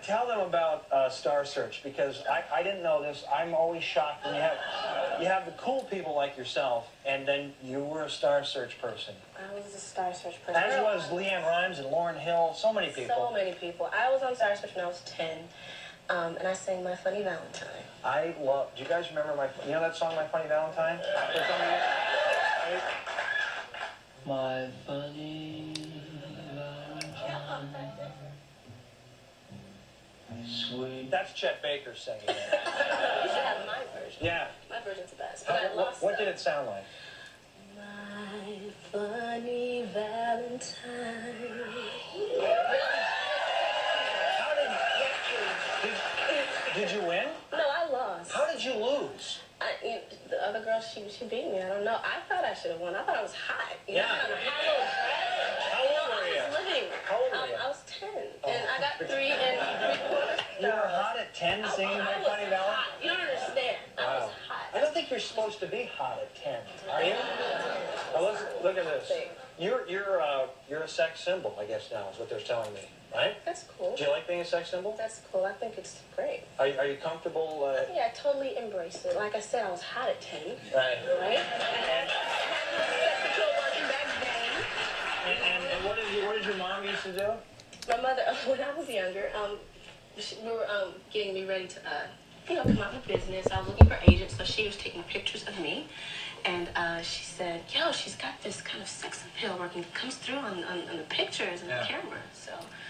Tell them about Star Search, because I didn't know this. I'm always shocked when you have the cool people like yourself, and then you were a Star Search person. I was a Star Search person. As was Leanne Rimes and Lauryn Hill, so many people. So many people. I was on Star Search when I was 10, and I sang My Funny Valentine. Do you guys remember you know that song, My Funny Valentine? My funny Valentine. Sweet. That's Chet Baker singing it. You should have my version. Yeah. My version's the best. But I lost what did it sound like? My funny Valentine. Did you win? No, I lost. How did you lose? The other girl, she beat me. I don't know. I thought I should have won. I thought I was hot. Yeah. How old were you? I was living. How old were you? I was 10. And I got 3 3/4 You were hot at 10 singing My Funny Valentine? You don't understand. I was hot. I don't think you're supposed to be hot at 10, are you? Now look at this. You're a sex symbol, I guess now is what they're telling me, right? That's cool. Do you like being a sex symbol? That's cool. I think it's great. Are you comfortable? Yeah, I totally embrace it. Like I said, I was hot at 10. Right. Right? And what did your mom used to do? My mother, when I was younger, we were getting me ready to come out of business. I was looking for agents, so she was taking pictures of me. And she said, yo, she's got this kind of sex appeal working. It comes through on the pictures and the camera.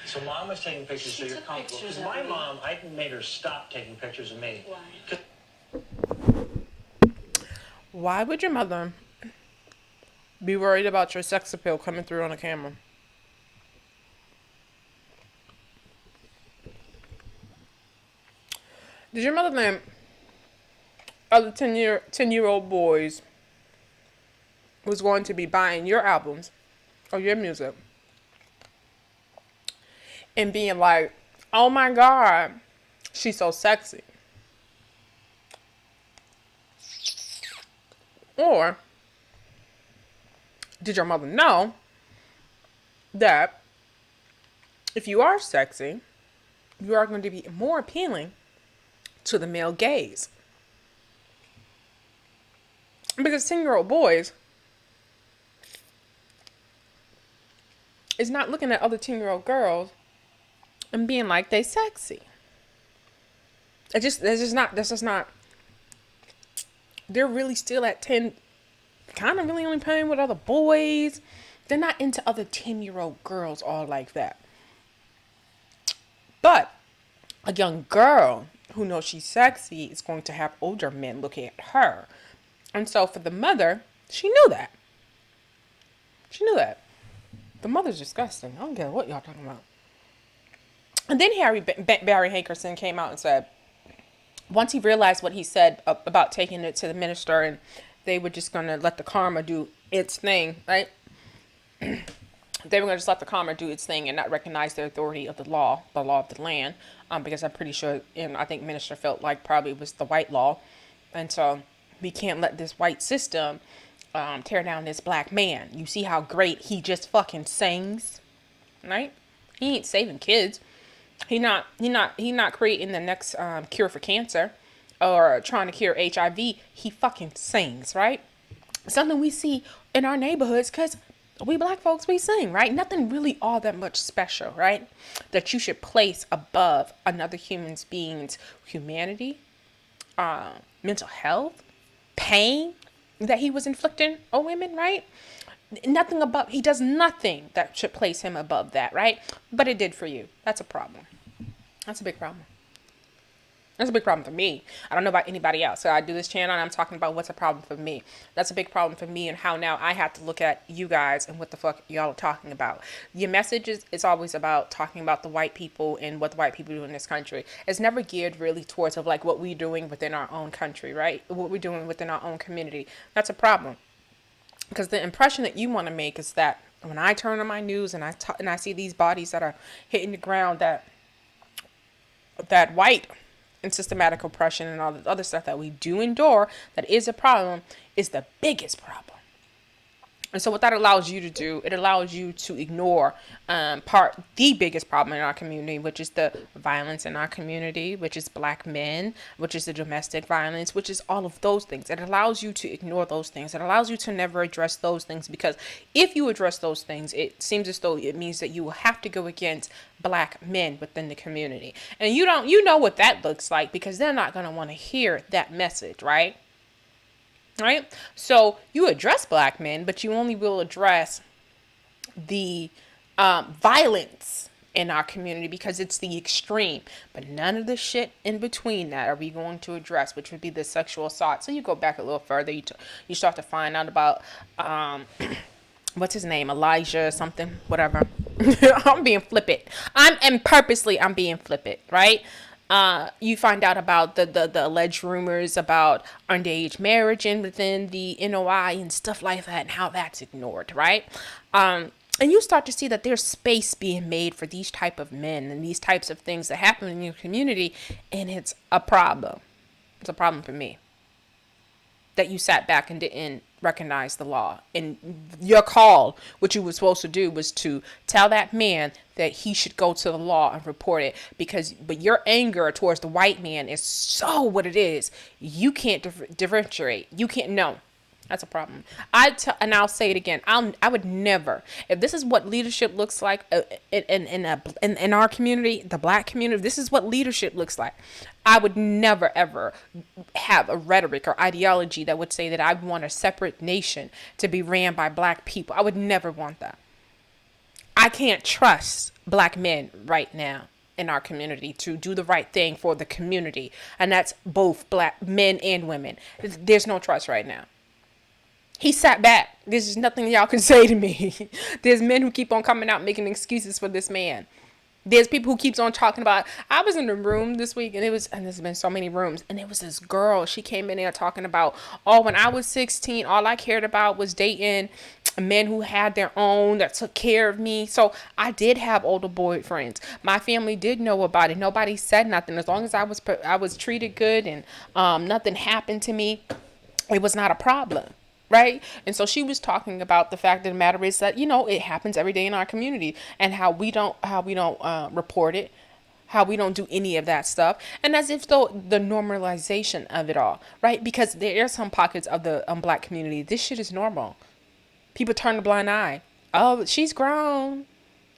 So mom was taking pictures so you're comfortable. Because my mom, I made her stop taking pictures of me. Why? Why would your mother be worried about your sex appeal coming through on a camera? Did your mother think other 10-year-old boys was going to be buying your albums or your music and being like, oh my God, she's so sexy? Or did your mother know that if you are sexy, you are going to be more appealing to the male gaze? Because 10-year-old boys is not looking at other 10-year-old girls and being like they sexy. That's just not. They're really still at 10, kind of really only playing with other boys. They're not into other 10-year-old girls all like that. But a young girl who knows she's sexy is going to have older men looking at her. And so for the mother, she knew that. She knew that. The mother's disgusting. I don't care what y'all talking about. And then Barry Hankerson came out and said, once he realized what he said about taking it to the minister and they were just going to let the karma do its thing, right? They were going to just let the karma do its thing and not recognize the authority of the law of the land. Because I'm pretty sure, and I think minister felt like probably it was the white law. And so we can't let this white system tear down this black man. You see how great he just fucking sings, right? He ain't saving kids. He not creating the next cure for cancer or trying to cure HIV. He fucking sings, right? Something we see in our neighborhoods because we black folks, we sing, right? Nothing really all that much special, right? That you should place above another human being's humanity, mental health, pain that he was inflicting on women, right? Nothing above, he does nothing that should place him above that, right? But it did for you. That's a problem. That's a big problem. That's a big problem for me. I don't know about anybody else. So I do this channel and I'm talking about what's a problem for me. That's a big problem for me and how now I have to look at you guys and what the fuck y'all are talking about. Your message is always about talking about the white people and what the white people do in this country. It's never geared really towards of like what we're doing within our own country, right? What we're doing within our own community. That's a problem. Because the impression that you want to make is that when I turn on my news and I see these bodies that are hitting the ground, that white and systematic oppression and all the other stuff that we do endure, that is a problem, is the biggest problem. And so what that allows you to do, it allows you to ignore the biggest problem in our community, which is the violence in our community, which is black men, which is the domestic violence, which is all of those things. It allows you to ignore those things. It allows you to never address those things, because if you address those things, it seems as though it means that you will have to go against black men within the community. And you know what that looks like, because they're not going to want to hear that message, right? Right? So you address black men, but you only will address the violence in our community because it's the extreme. But none of the shit in between that are we going to address, which would be the sexual assault. So you go back a little further, you start to find out about what's his name, Elijah something, whatever. I'm being flippant. I'm being flippant, right? You find out about the alleged rumors about underage marriage and within the NOI and stuff like that, and how that's ignored, right? And you start to see that there's space being made for these type of men and these types of things that happen in your community, and it's a problem. It's a problem for me that you sat back and didn't recognize the law. And your call, what you were supposed to do, was to tell that man that he should go to the law and report it. But your anger towards the white man is so what it is. You can't differentiate. You can't know. That's a problem. And I'll say it again. I would never, if this is what leadership looks like in our community, the black community, if this is what leadership looks like, I would never ever have a rhetoric or ideology that would say that I want a separate nation to be ran by black people. I would never want that. I can't trust black men right now in our community to do the right thing for the community. And that's both black men and women. There's no trust right now. He sat back. There's nothing y'all can say to me. There's men who keep on coming out making excuses for this man. There's people who keeps on talking about, I was in the room this week and there's been so many rooms, and it was this girl, she came in there talking about, oh, when I was 16, all I cared about was dating men who had their own, that took care of me. So I did have older boyfriends. My family did know about it. Nobody said nothing. As long as I was treated good and nothing happened to me, it was not a problem. Right. And so she was talking about the fact of the matter is that, it happens every day in our community, and how we don't report it, how we don't do any of that stuff. And as if though the normalization of it all. Right. Because there are some pockets of the black community. This shit is normal. People turn a blind eye. Oh, she's grown.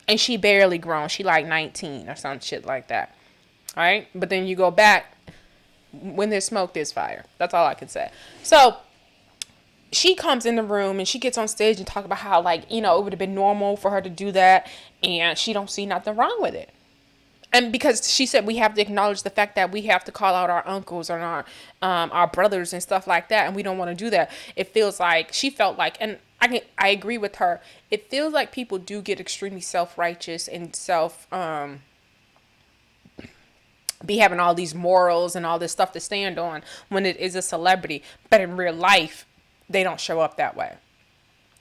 And she barely grown. She like 19 or some shit like that. All right. But then you go back. When there's smoke, there's fire. That's all I can say. So she comes in the room and she gets on stage and talk about how, like, it would have been normal for her to do that, and she don't see nothing wrong with it. And because she said we have to acknowledge the fact that we have to call out our uncles and our brothers and stuff like that, and we don't want to do that. It feels like, she felt like, and I agree with her, it feels like people do get extremely self-righteous and be having all these morals and all this stuff to stand on when it is a celebrity. But in real life, they don't show up that way.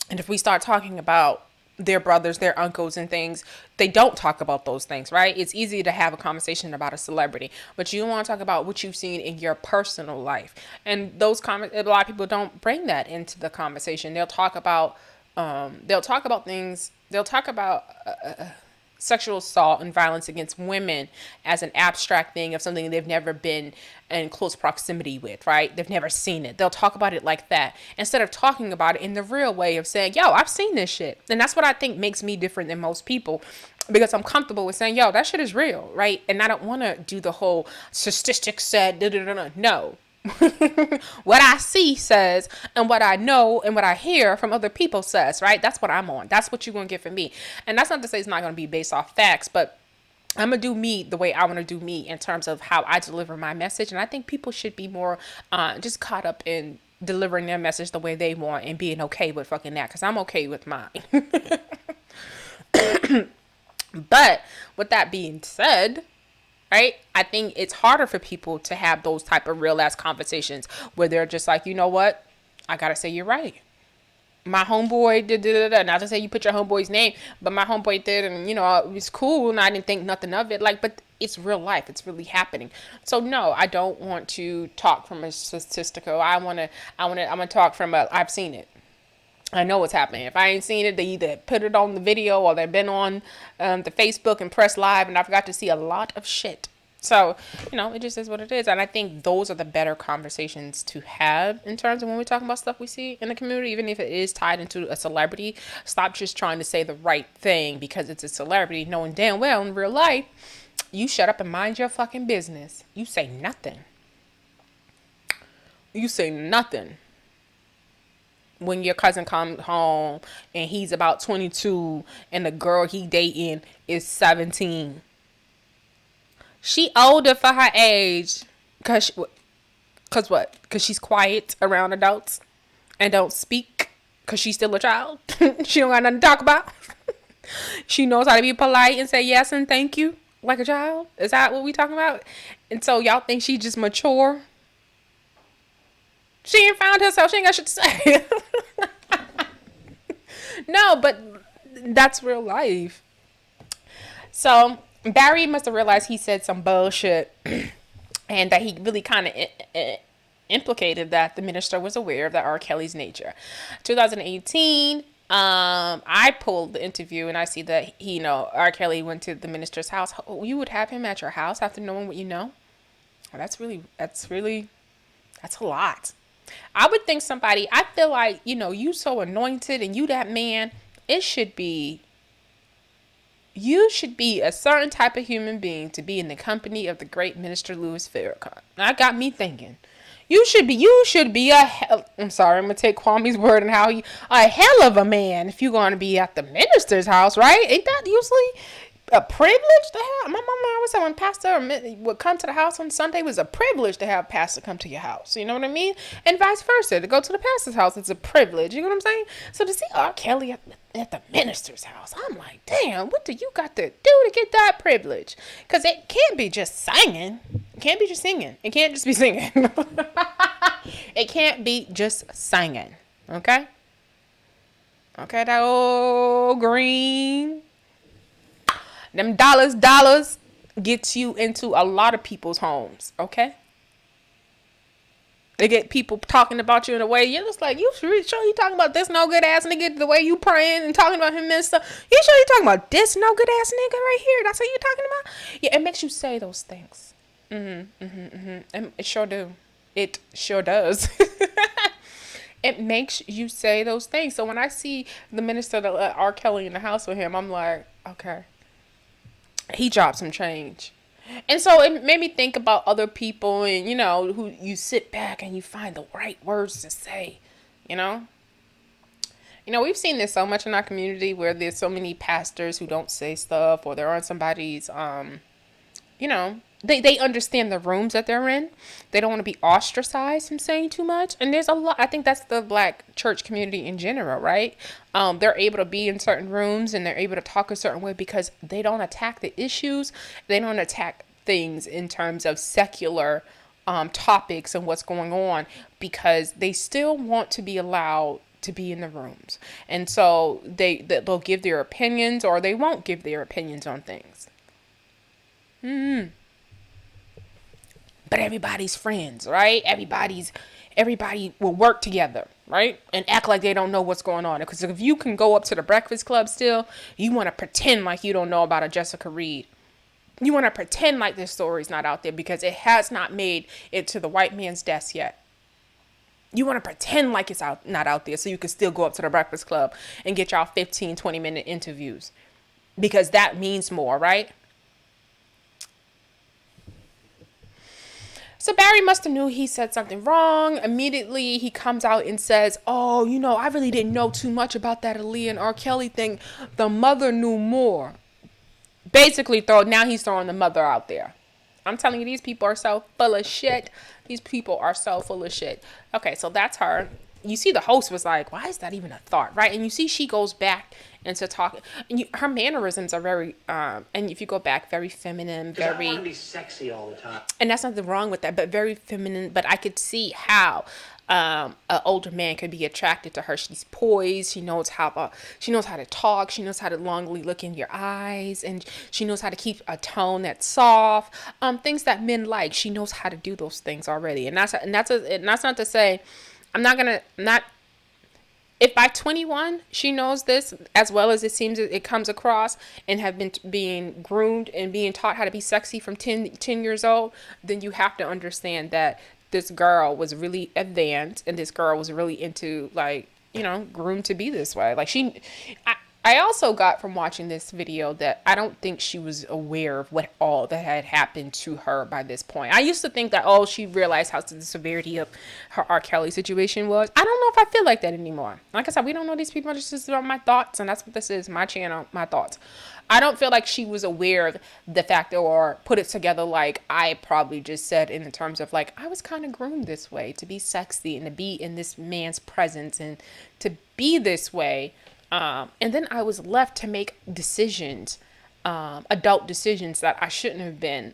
And if we start talking about their brothers, their uncles and things, they don't talk about those things, right? It's easy to have a conversation about a celebrity, but you want to talk about what you've seen in your personal life. And a lot of people don't bring that into the conversation. They'll talk about things. They'll talk about sexual assault and violence against women as an abstract thing of something they've never been in close proximity with, right? They've never seen it. They'll talk about it like that instead of talking about it in the real way of saying, yo, I've seen this shit. And that's what I think makes me different than most people, because I'm comfortable with saying, yo, that shit is real, right? And I don't want to do the whole statistics said, no. What I see says, and what I know and what I hear from other people says, right? That's what I'm on. That's what you're going to get from me. And that's not to say it's not going to be based off facts, but I'm going to do me the way I want to do me in terms of how I deliver my message. And I think people should be more just caught up in delivering their message the way they want and being okay with fucking that, because I'm okay with mine. But with that being said, right, I think it's harder for people to have those type of real ass conversations where they're just like, you know what? I got to say you're right. My homeboy did, not to say you put your homeboy's name, but my homeboy did, and it was cool, and I didn't think nothing of it. Like, but it's real life. It's really happening. So no, I don't want to talk from a statistical. I'm going to talk from I've seen it. I know what's happening. If I ain't seen it, they either put it on the video or they've been on the Facebook and press live, and I've got to see a lot of shit. So, it just is what it is. And I think those are the better conversations to have in terms of when we're talking about stuff we see in the community, even if it is tied into a celebrity. Stop just trying to say the right thing because it's a celebrity, knowing damn well in real life, you shut up and mind your fucking business. You say nothing. You say nothing. When your cousin comes home and he's about 22 and the girl he dating is 17. She older for her age. Cause what? Cause she's quiet around adults and don't speak. Cause she's still a child. She don't got nothing to talk about. She knows how to be polite and say yes and thank you like a child. Is that what we talking about? And so y'all think she just mature? She ain't found herself. She ain't got shit to say. No, but that's real life. So Barry must have realized he said some bullshit and that he really kind of implicated that the minister was aware of that R.Kelly's nature. 2018, I pulled the interview and I see that R.Kelly went to the minister's house. You would have him at your house after knowing what you know? That's a lot. I would think somebody, I feel like, you so anointed and you that man, it should be, you should be a certain type of human being to be in the company of the great Minister Louis Farrakhan. That got me thinking. You should be I'm sorry, I'm going to take Kwame's word and how a hell of a man if you're going to be at the minister's house, right? Ain't that usually a privilege to have? My mama always said when pastor would come to the house on Sunday, it was a privilege to have pastor come to your house. You know what I mean? And vice versa. To go to the pastor's house, it's a privilege. You know what I'm saying? So to see R.Kelly at the minister's house, I'm like, damn, what do you got to do to get that privilege? Because it can't be just singing. It can't be just singing. It can't just be singing. It can't be just singing. Okay? Okay, that old green. Them dollars gets you into a lot of people's homes, okay? They get people talking about you in a way you're just like, you sure you talking about this no good ass nigga the way you praying and talking about him and stuff? You sure you talking about this no good ass nigga right here? That's what you talking about? Yeah, it makes you say those things. And it sure do. It sure does. It makes you say those things. So when I see the minister that let R. Kelly in the house with him, I'm like, okay. He dropped some change. And so it made me think about other people and, who you sit back and you find the right words to say, we've seen this so much in our community where there's so many pastors who don't say stuff, or they're on somebody's, they understand the rooms that they're in. They don't want to be ostracized from saying too much. And there's a lot, I think that's the black church community in general, right? They're able to be in certain rooms and they're able to talk a certain way because they don't attack the issues. They don't attack things in terms of secular topics and what's going on, because they still want to be allowed to be in the rooms. And so they'll give their opinions, or they won't give their opinions on things. But everybody's friends, right? Everybody will work together, right? And act like they don't know what's going on. Because if you can go up to the Breakfast Club still, you want to pretend like you don't know about a Jessica Reed. You want to pretend like this story's not out there because it has not made it to the white man's desk yet. You want to pretend like it's not out there so you can still go up to the Breakfast Club and get y'all 15, 20-minute interviews. Because that means more, right? So Barry must have knew he said something wrong. Immediately, he comes out and says, oh, I really didn't know too much about that Aaliyah and R. Kelly thing. The mother knew more. Basically, now he's throwing the mother out there. I'm telling you, these people are so full of shit. These people are so full of shit. Okay, so that's her. You see the host was like, why is that even a thought, right? And you see she goes back into talking. And her mannerisms are very, and if you go back, very feminine, very... I want to be sexy all the time. And that's nothing wrong with that, but very feminine. But I could see how an older man could be attracted to her. She's poised. She knows how to talk. She knows how to longly look in your eyes, and she knows how to keep a tone that's soft. Things that men like. She knows how to do those things already. And that's not to say, if by 21 she knows this as well as it seems it comes across, and have been being groomed and being taught how to be sexy from 10 years old, then you have to understand that this girl was really advanced, and this girl was really into, groomed to be this way. I also got from watching this video that I don't think she was aware of what all that had happened to her by this point. I used to think that, she realized how the severity of her R. Kelly situation was. I don't know if I feel like that anymore. Like I said, we don't know these people. It's just my thoughts, and that's what this is, my channel, my thoughts. I don't feel like she was aware of the fact, or put it together like I probably just said, in the terms of I was kind of groomed this way to be sexy and to be in this man's presence and to be this way. And then I was left to make decisions, adult decisions that I shouldn't have been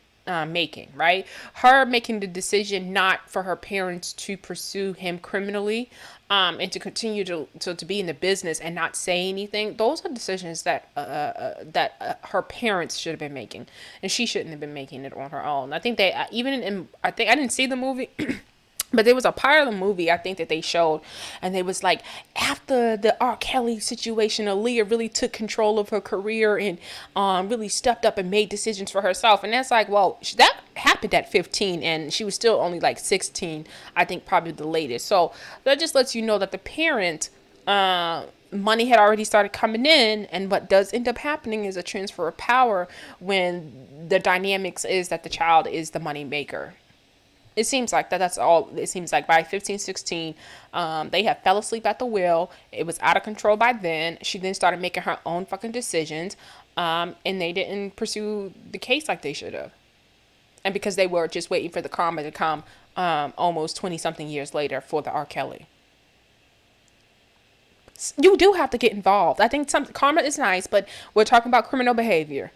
making, right? Her making the decision not for her parents to pursue him criminally, and to continue to be in the business and not say anything. Those are decisions that her parents should have been making, and she shouldn't have been making it on her own. I think I didn't see the movie. But there was a part of the movie I think that they showed, and they was like, after the R. Kelly situation, Aaliyah really took control of her career and really stepped up and made decisions for herself. And that's like, well, that happened at 15, and she was still only like 16, I think, probably the latest. So that just lets you know that the parent, money had already started coming in, and what does end up happening is a transfer of power when the dynamics is that the child is the money maker. It seems like that's all. It seems like by 15, 16, they had fell asleep at the wheel. It was out of control by then. She then started making her own fucking decisions, and they didn't pursue the case like they should have. And because they were just waiting for the karma to come almost 20 something years later for the R. Kelly. You do have to get involved. I think karma is nice, but we're talking about criminal behavior.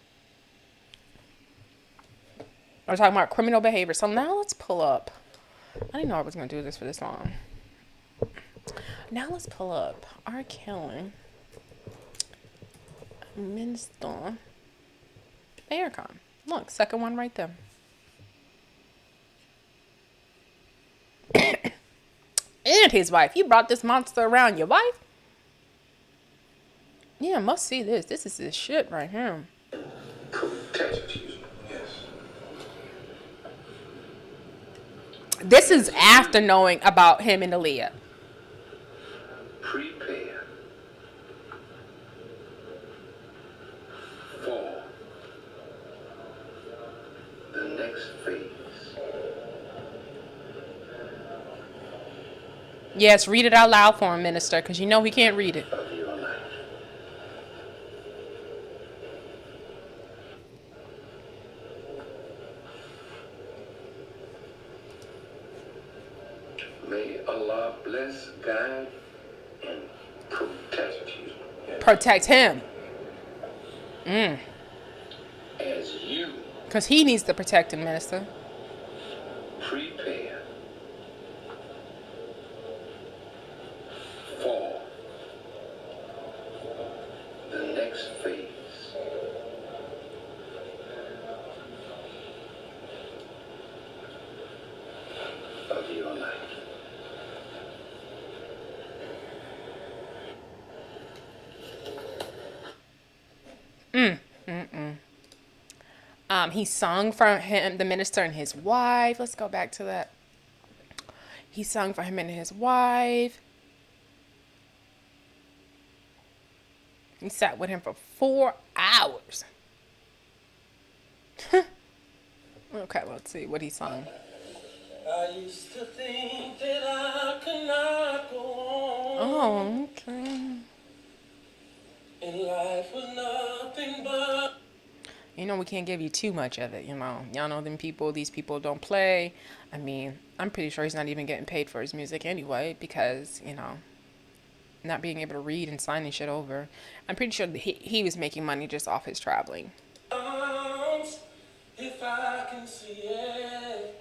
We're talking about criminal behavior. So now let's pull up. I didn't know I was going to do this for this long. Now let's pull up R. Kelly, Minister Farrakhan. Look, second one right there. And his wife. You brought this monster around your wife? Yeah, must see this. This is his shit right here. This is after knowing about him and Aaliyah. Prepare for the next phase. Yes, read it out loud for him, Minister, because you know he can't read it. Of your life. May Allah bless, guide, and protect you. Protect him. As you Because he needs to protect him, Minister. prepare for the next phase of your life. He sung for him, the minister and his wife. Let's go back to that. He sung for him and his wife. He sat with him for 4 hours. Okay, let's see what he sung. I used to think that I could not go on. Oh, okay. And life was nothing but. You know, we can't give you too much of it, you know. Y'all know these people don't play. I mean, I'm pretty sure he's not even getting paid for his music anyway because, you know, not being able to read and signing shit over. I'm pretty sure he was making money just off his traveling. If I can see it,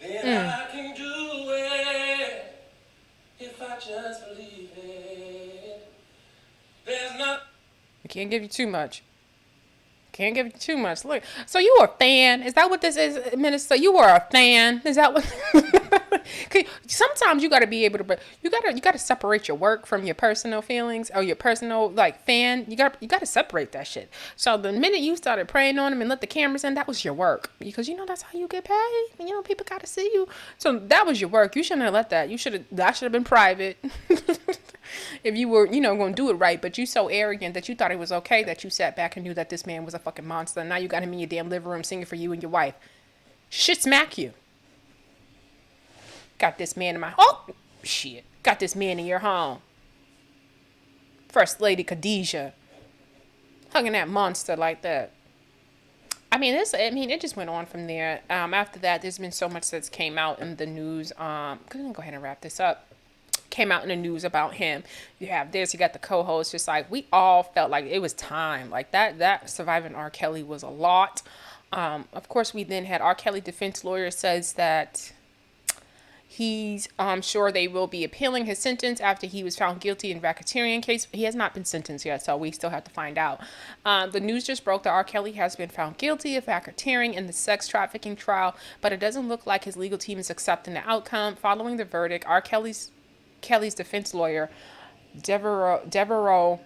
then I can do it. If I just believe it, there's not. I can't give you too much. Can't give you too much. Look, so you were a fan? Is that what this is, Minister? You were a fan? Is that what? Sometimes you got to be able to, but you got to separate your work from your personal feelings or your personal like fan. You got to separate that shit. So the minute you started praying on him and let the cameras in, that was your work because you know that's how you get paid. You know people got to see you. So that was your work. You shouldn't have let that. That should have been private. If you were, going to do it right, but you so arrogant that you thought it was okay that you sat back and knew that this man was a fucking monster. And now you got him in your damn living room singing for you and your wife. Shit smack you. Got this man in my got this man in your home. First Lady Khadijah hugging that monster like that. It just went on from there. After that, there's been so much that's came out in the news. I'm gonna go ahead and wrap this up. Came out in the news about him. You have this, you got the co-host, just like we all felt like it was time. Like that surviving R. Kelly was a lot. Of course, we then had R. Kelly defense lawyer says that He's sure they will be appealing his sentence after he was found guilty in racketeering case. He has not been sentenced yet, so we still have to find out. The news just broke that R. Kelly has been found guilty of racketeering in the sex trafficking trial, but it doesn't look like his legal team is accepting the outcome. Following the verdict, Kelly's defense lawyer, Devereaux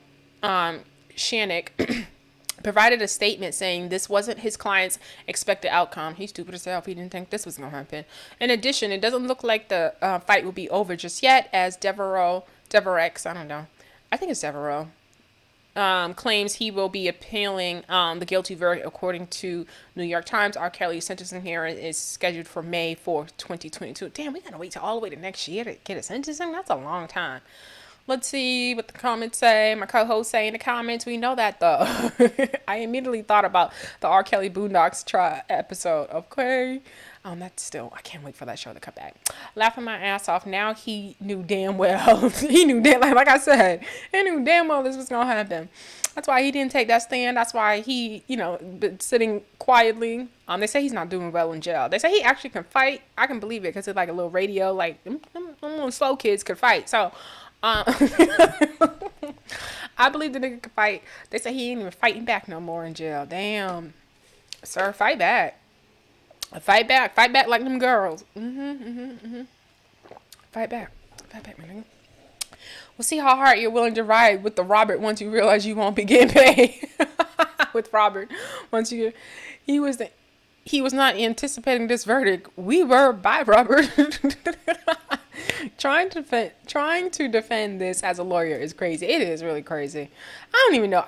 Shannick, provided a statement saying this wasn't his client's expected outcome. He's stupid as hell if he didn't think this was going to happen. In addition, it doesn't look like the fight will be over just yet, as Devereaux, I don't know, I think it's Devereaux, claims he will be appealing the guilty verdict. According to New York Times, R. Kelly's sentencing hearing is scheduled for May 4th, 2022. Damn, we got to wait till all the way to next year to get a sentencing? That's a long time. Let's see what the comments say. My co-host say in the comments. We know that though. I immediately thought about the R. Kelly Boondocks episode. Okay. That's still, I can't wait for that show to come back. Laughing my ass off. Now he knew damn well. Like I said, he knew damn well this was going to happen. That's why he didn't take that stand. That's why he, been sitting quietly. They say he's not doing well in jail. They say he actually can fight. I can believe it because it's like a little radio, like them little slow kids could fight. So, I believe the nigga could fight. They say he ain't even fighting back no more in jail. Damn. Sir, fight back. Fight back like them girls. Fight back, my nigga. We'll see how hard you're willing to ride with the Robert once you realize you won't be getting paid. With Robert, he was not anticipating this verdict. We were by Robert. Trying to defend this as a lawyer is crazy. It is really crazy. I don't even know.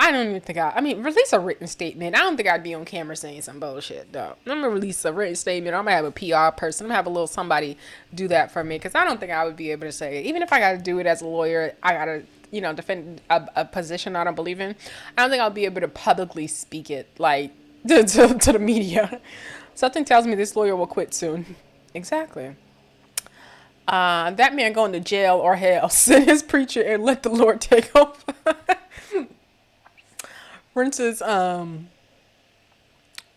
Release a written statement. I don't think I'd be on camera saying some bullshit, though. I'm going to release a written statement. I'm going to have a PR person. I'm going to have a little somebody do that for me, because I don't think I would be able to say it. Even if I got to do it as a lawyer, I got to, defend a position I don't believe in. I don't think I'll be able to publicly speak it, like, to the media. Something tells me this lawyer will quit soon. Exactly. That man going to jail or hell. Send his preacher and let the Lord take over. Princess, I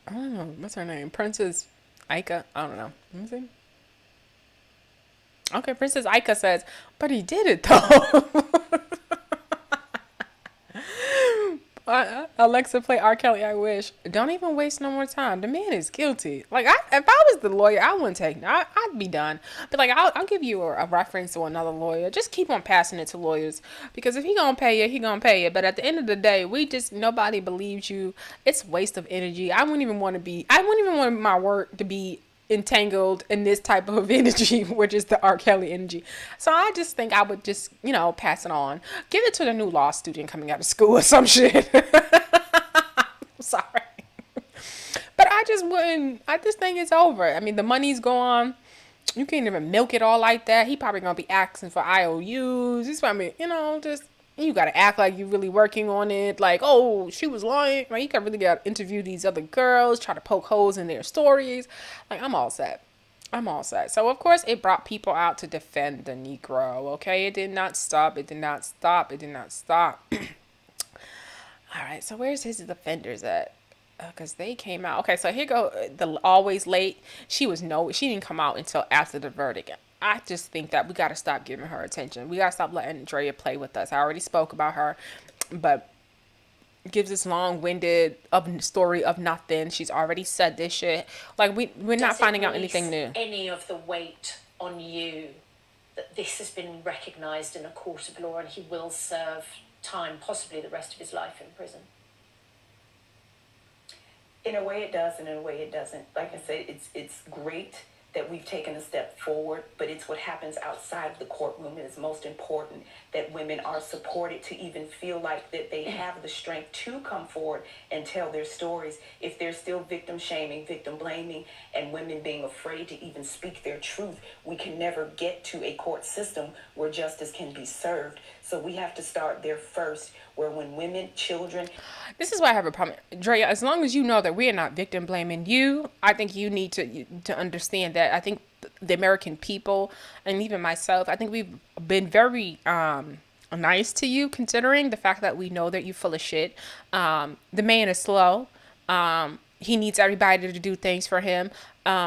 don't know, what's her name? Princess Ika? I don't know. Let me see. Okay, Princess Ika says, but he did it though. Alexa, play R. Kelly, I wish. Don't even waste no more time. The man is guilty. Like, if I was the lawyer, I wouldn't take it. I'd be done. But, like, I'll give you a reference to another lawyer. Just keep on passing it to lawyers. Because if he gonna pay you, he gonna pay you. But at the end of the day, nobody believes you. It's waste of energy. I wouldn't even want my work to be entangled in this type of energy, which is the R. Kelly energy. So I just think I would just, pass it on. Give it to the new law student coming out of school or some shit. Sorry. But I just think it's over. I mean, the money's gone. You can't even milk it all like that. He probably gonna be asking for IOUs. He's probably, you gotta act like you're really working on it. Like, oh, she was lying. Like, you gotta interview these other girls, try to poke holes in their stories. Like, I'm all set. So, of course, it brought people out to defend the Negro, okay? It did not stop. All right, so where's his defenders at? Because they came out. Okay, so here go the always late. She didn't come out until after the verdict. I just think that we got to stop giving her attention. We got to stop letting Andrea play with us. I already spoke about her, but gives this long-winded story of nothing. She's already said this shit. Like, we're not finding out anything new. Any of the weight on you that this has been recognised in a court of law and he will serve time, possibly the rest of his life in prison? In a way it does, and in a way it doesn't. Like I said, it's great that we've taken a step forward, but it's what happens outside of the courtroom that is most important, that women are supported to even feel like that they have the strength to come forward and tell their stories. If there's still victim shaming, victim blaming, and women being afraid to even speak their truth, we can never get to a court system where justice can be served. So we have to start there first, where when women, children... This is why I have a problem. Drea, as long as you know that we are not victim blaming you, I think you need to understand that. I think the American people, and even myself, I think we've been very nice to you, considering the fact that we know that you're full of shit. The man is slow. he needs everybody to do things for him.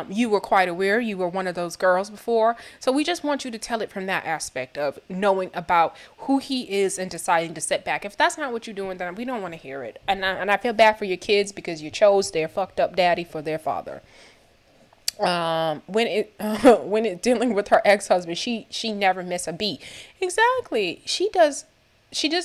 You were quite aware you were one of those girls before. So we just want you to tell it from that aspect of knowing about who he is and deciding to sit back. If that's not what you're doing, then we don't want to hear it. And I feel bad for your kids because you chose their fucked up daddy for their father. When it dealing with her ex-husband, she never miss a beat. Exactly. She does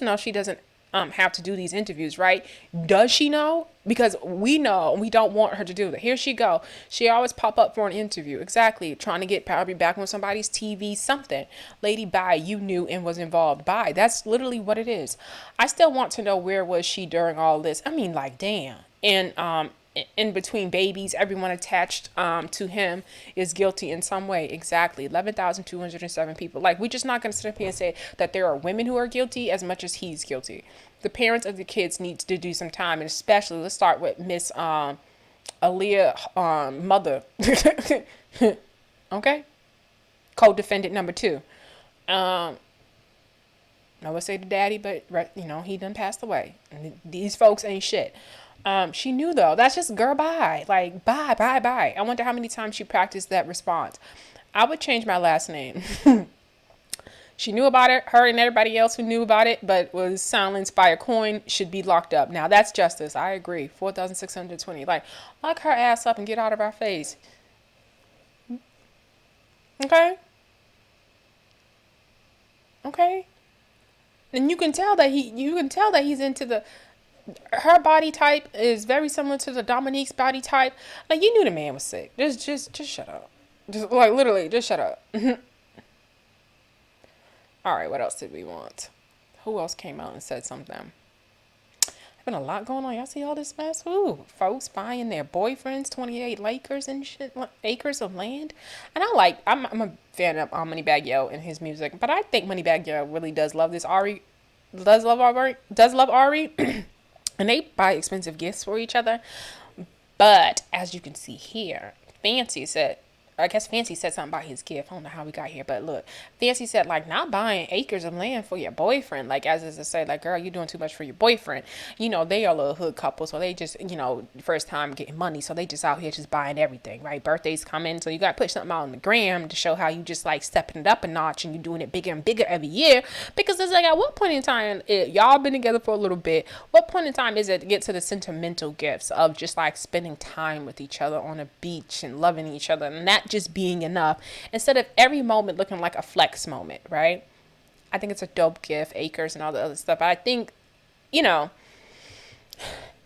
know she doesn't have to do these interviews, right? Does she know? Because we know, and we don't want her to do that. Here she go. She always pop up for an interview. Exactly. Trying to get probably back on somebody's TV, something. Lady, bye. You knew and was involved. Bye. That's literally what it is. I still want to know, where was she during all this? I mean, like, damn. And in between babies, everyone attached to him is guilty in some way. Exactly. 11,207 people. Like, we're just not going to sit up here and say that there are women who are guilty as much as he's guilty. The parents of the kids need to do some time, and especially, let's start with Miss Aaliyah, mother. Okay? Co-defendant number 2. I would say the daddy, but, you know, he done passed away. And these folks ain't shit. She knew, though. That's just, girl, bye. Like, bye. I wonder how many times she practiced that response. I would change my last name. She knew about it. Her and everybody else who knew about it but was silenced by a coin should be locked up. Now, that's justice. I agree. 4,620. Like, lock her ass up and get out of our face. Okay? And you can tell that he's into the... Her body type is very similar to the Dominique's body type. Like, you knew the man was sick. Just shut up. Just, like, literally, just shut up. All right, what else did we want? Who else came out and said something? There's been a lot going on. Y'all see all this mess? Ooh, folks buying their boyfriends 28 acres and shit, acres of land. And I'm a fan of Moneybagg Yo and his music, but I think Moneybagg Yo really does love this Ari. Does love Ari. And they buy expensive gifts for each other. But as you can see here, Fancy said something about his gift. I don't know how we got here, but look, Fancy said, like, not buying acres of land for your boyfriend. Like, as is to say, like, girl, you're doing too much for your boyfriend. You know, they are a little hood couple, so they just, you know, first time getting money, so they just out here just buying everything, right? Birthdays coming, so you got to put something out on the gram to show how you just, like, stepping it up a notch and you're doing it bigger and bigger every year. Because it's like, at what point in time, y'all been together for a little bit, what point in time is it to get to the sentimental gifts of just, like, spending time with each other on a beach and loving each other, and that just being enough, instead of every moment looking like a flex moment, right? I think it's a dope gift, acres and all the other stuff. But I think, you know,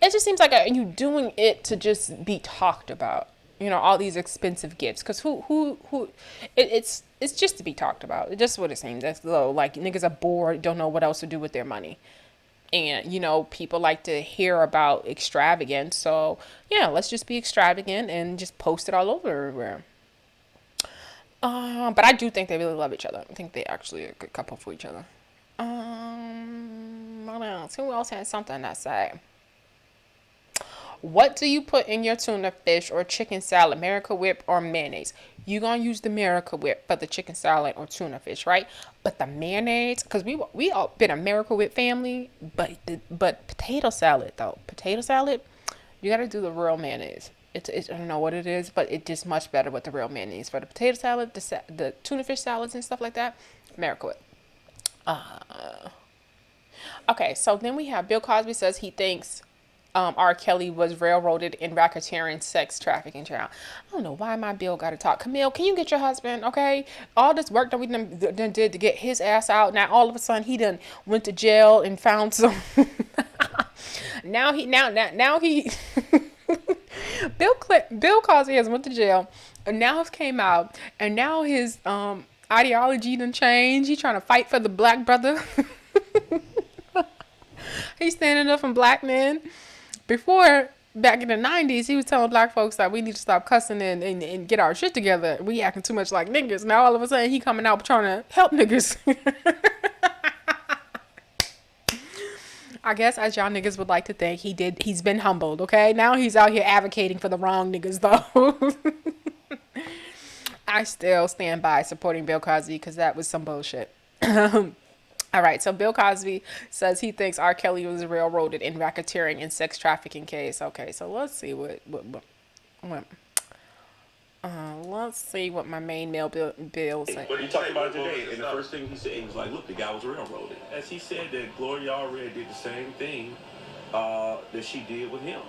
it just seems like you doing it to just be talked about, you know, all these expensive gifts, because it's just to be talked about. It's just what it seems as though, like, niggas are bored, don't know what else to do with their money. And, you know, people like to hear about extravagance, so yeah, let's just be extravagant and just post it all over everywhere. But I do think they really love each other. I think they actually are a good couple for each other. What else? Who else had something to say? What do you put in your tuna fish or chicken salad, Miracle Whip or mayonnaise? You gonna use the Miracle Whip for the chicken salad or tuna fish, right? But the mayonnaise, because we all been a Miracle Whip family, but potato salad though, you gotta do the real mayonnaise. It's I don't know what it is, but it's just much better with the real mayonnaise. For the potato salad, the tuna fish salads and stuff like that, Miracle Whip. Okay, so then we have Bill Cosby says he thinks R.Kelly was railroaded in racketeering sex trafficking trial. I don't know why my Bill got to talk. Camille, can you get your husband, okay? All this work that we done did to get his ass out. Now all of a sudden he done went to jail and found some. now he Bill Cosby has went to jail and now has came out and now his ideology done changed. He's trying to fight for the black brother. He's standing up for black men. Before, back in the 90s, he was telling black folks that we need to stop cussing and get our shit together. We acting too much like niggas. Now all of a sudden he coming out trying to help niggas. I guess, as y'all niggas would like to think, he's been humbled, okay? Now he's out here advocating for the wrong niggas, though. I still stand by supporting Bill Cosby because that was some bullshit. I All right, so Bill Cosby says he thinks R. Kelly was railroaded in racketeering and sex trafficking case. Okay, so let's see what let's see what my main mail bill said. But he talked about it today, and the first thing he said, he was like, look, the guy was railroaded. As he said that Gloria already did the same thing that she did with him.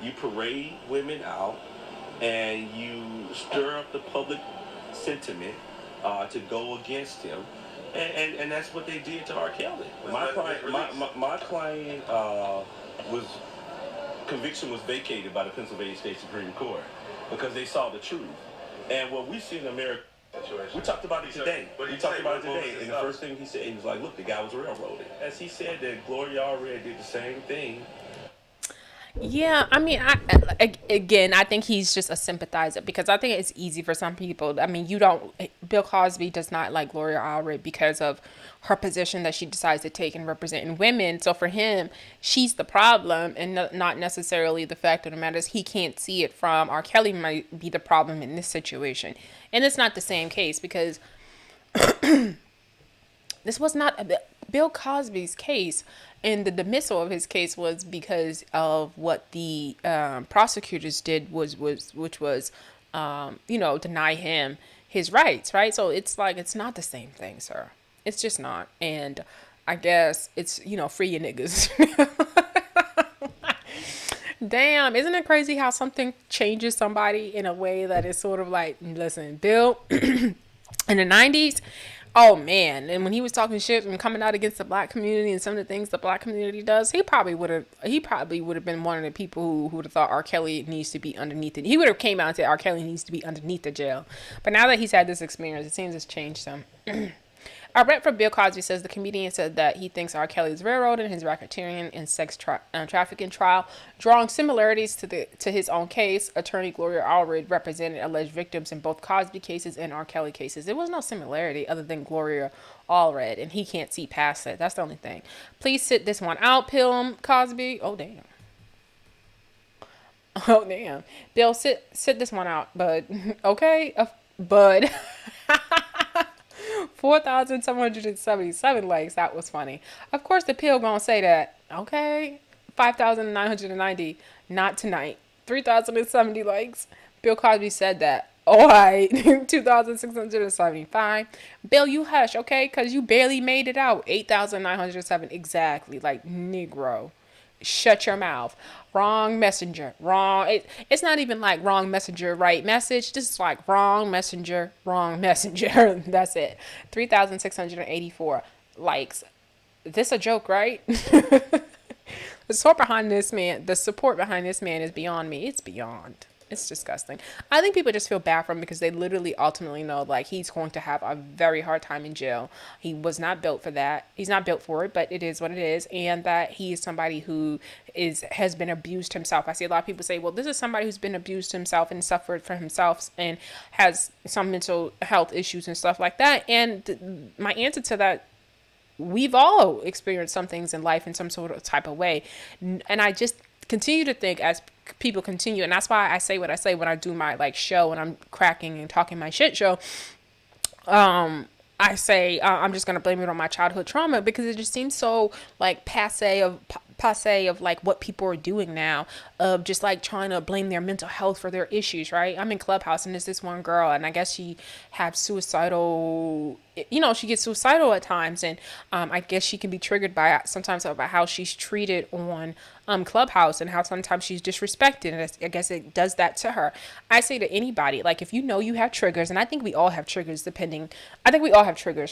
You parade women out, and you stir up the public sentiment to go against him. And that's what they did to R. Kelly. My client was conviction was vacated by the Pennsylvania State Supreme Court because they saw the truth. And what we see in America, we talked about it today. And the first thing he said, he was like, look, the guy was railroaded. As he said that Gloria already did the same thing. Yeah, I mean, I think he's just a sympathizer because I think it's easy for some people. I mean, Bill Cosby does not like Gloria Allred because of her position that she decides to take in representing women. So for him, she's the problem and not necessarily the fact of the matter is he can't see it from R. Kelly might be the problem in this situation. And it's not the same case because this was not Bill Cosby's case. And the dismissal of his case was because of what the prosecutors did which was deny him his rights, right? So it's like, it's not the same thing, sir. It's just not. And I guess it's, free your niggas. Damn, isn't it crazy how something changes somebody in a way that is sort of like, listen, Bill, in the 90s, oh man, and when he was talking shit and coming out against the black community and some of the things the black community does, he probably would have been one of the people who would have thought R. Kelly needs to be underneath it. He would have came out and said R. Kelly needs to be underneath the jail. But now that he's had this experience, it seems it's changed him. A rep for Bill Cosby says the comedian said that he thinks R. Kelly's railroad in his racketeering and sex trafficking trial, drawing similarities to his own case. Attorney Gloria Allred represented alleged victims in both Cosby cases and R. Kelly cases. There was no similarity other than Gloria Allred, and he can't see past it. That's the only thing. Please sit this one out, Cosby. Oh damn. Oh damn. Bill, sit this one out, bud. Okay, bud. 4,777 likes. That was funny. Of course, the pill gonna say that. Okay, 5,990. Not tonight. 3,070 likes. Bill Cosby said that. All right, 2,675. Bill, you hush, okay? Cause you barely made it out. 8,907 exactly. Like Negro. Shut your mouth. Wrong messenger. Wrong. It's not even like wrong messenger, right message. This is like wrong messenger, wrong messenger. That's it. 3,684 likes. This a joke, right? The support behind this man is beyond me. It's beyond. It's disgusting. I think people just feel bad for him because they literally ultimately know like he's going to have a very hard time in jail. He was not built for that. He's not built for it, but it is what it is. And that he is somebody who has been abused himself. I see a lot of people say, well, this is somebody who's been abused himself and suffered for himself and has some mental health issues and stuff like that. And my answer to that, we've all experienced some things in life in some sort of type of way. And I just continue to think as people continue, and that's why I say what I say when I do my like show and I'm cracking and talking my shit show. I say I'm just gonna blame it on my childhood trauma because it just seems so like passe of like what people are doing now, of just like trying to blame their mental health for their issues, right? I'm in Clubhouse and there's this one girl and I guess she had suicidal, she gets suicidal at times, and I guess she can be triggered by sometimes about how she's treated on Clubhouse and how sometimes she's disrespected, and I guess it does that to her. I say to anybody, like, if you know you have triggers, and I think we all have triggers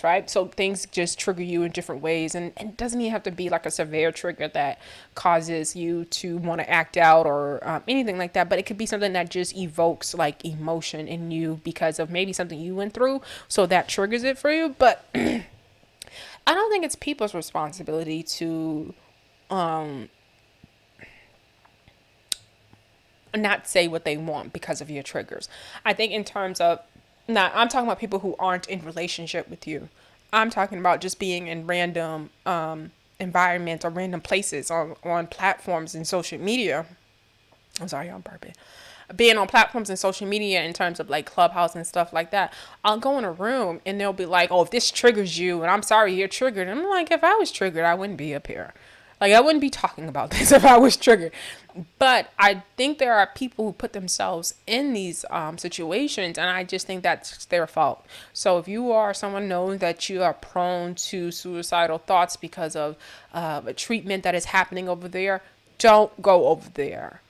right? So things just trigger you in different ways, and it doesn't even have to be like a severe trigger that causes you to want to act out or anything like that, but it could be something that just evokes like emotion in you because of maybe something you went through, so that triggers it for you. But I don't think it's people's responsibility to not say what they want because of your triggers. I think in terms of, I'm talking about people who aren't in relationship with you. I'm talking about just being in random environments or random places on platforms in social media. I'm sorry, on purpose. being on platforms and social media in terms of like Clubhouse and stuff like that, I'll go in a room and they'll be like, oh, if this triggers you, and I'm sorry you're triggered. And I'm like, if I was triggered, I wouldn't be up here. Like, I wouldn't be talking about this if I was triggered. But I think there are people who put themselves in these situations, and I just think that's their fault. So if you are someone known that you are prone to suicidal thoughts because of a treatment that is happening over there, don't go over there.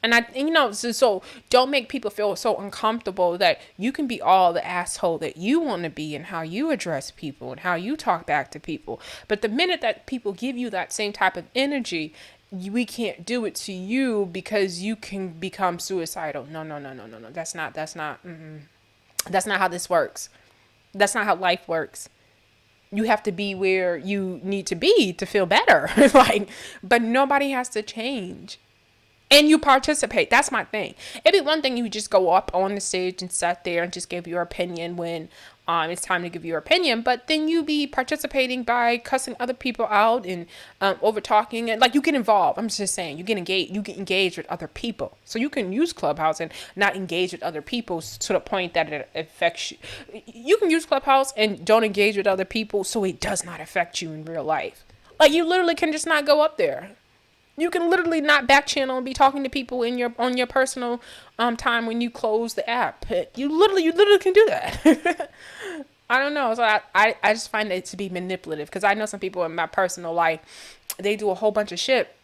And so don't make people feel so uncomfortable that you can be all the asshole that you want to be and how you address people and how you talk back to people. But the minute that people give you that same type of energy, we can't do it to you because you can become suicidal. No. That's not how this works. That's not how life works. You have to be where you need to be to feel better. But nobody has to change. And you participate. That's my thing. It'd be one thing you just go up on the stage and sit there and just give your opinion when it's time to give your opinion. But then you be participating by cussing other people out and over talking, and like you get involved. I'm just saying you get engaged with other people. So you can use Clubhouse and not engage with other people to the point that it affects you. You can use Clubhouse and don't engage with other people so it does not affect you in real life. Like you literally can just not go up there. You can literally not back channel and be talking to people on your personal time when you close the app. You literally can do that. I don't know. So I just find it to be manipulative because I know some people in my personal life, they do a whole bunch of shit,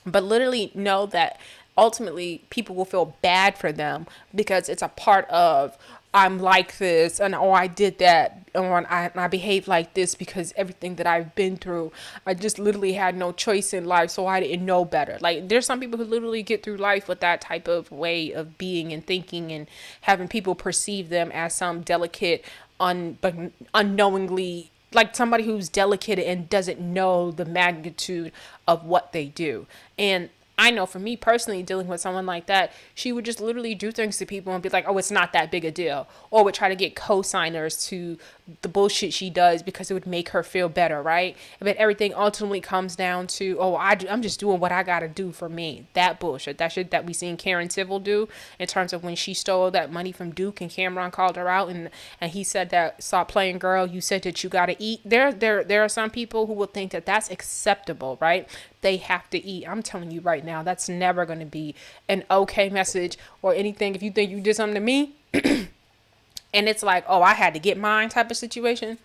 but literally know that ultimately people will feel bad for them because it's a part of I'm like this and I did that or I behaved like this because everything that I've been through, I just literally had no choice in life, so I didn't know better. Like there's some people who literally get through life with that type of way of being and thinking and having people perceive them as some delicate, but unknowingly, like somebody who's delicate and doesn't know the magnitude of what they do. And I know for me personally, dealing with someone like that, she would just literally do things to people and be like, oh, it's not that big a deal. Or would try to get co-signers to the bullshit she does because it would make her feel better, right? But everything ultimately comes down to, oh, I'm just doing what I got to do for me. That bullshit, that shit that we seen Karen Civil do in terms of when she stole that money from Duke and Cameron called her out and he said that, stop playing girl, you said that you got to eat. There are some people who will think that that's acceptable, right? They have to eat. I'm telling you right now, that's never going to be an okay message or anything. If you think you did something to me and it's like, oh, I had to get mine type of situation.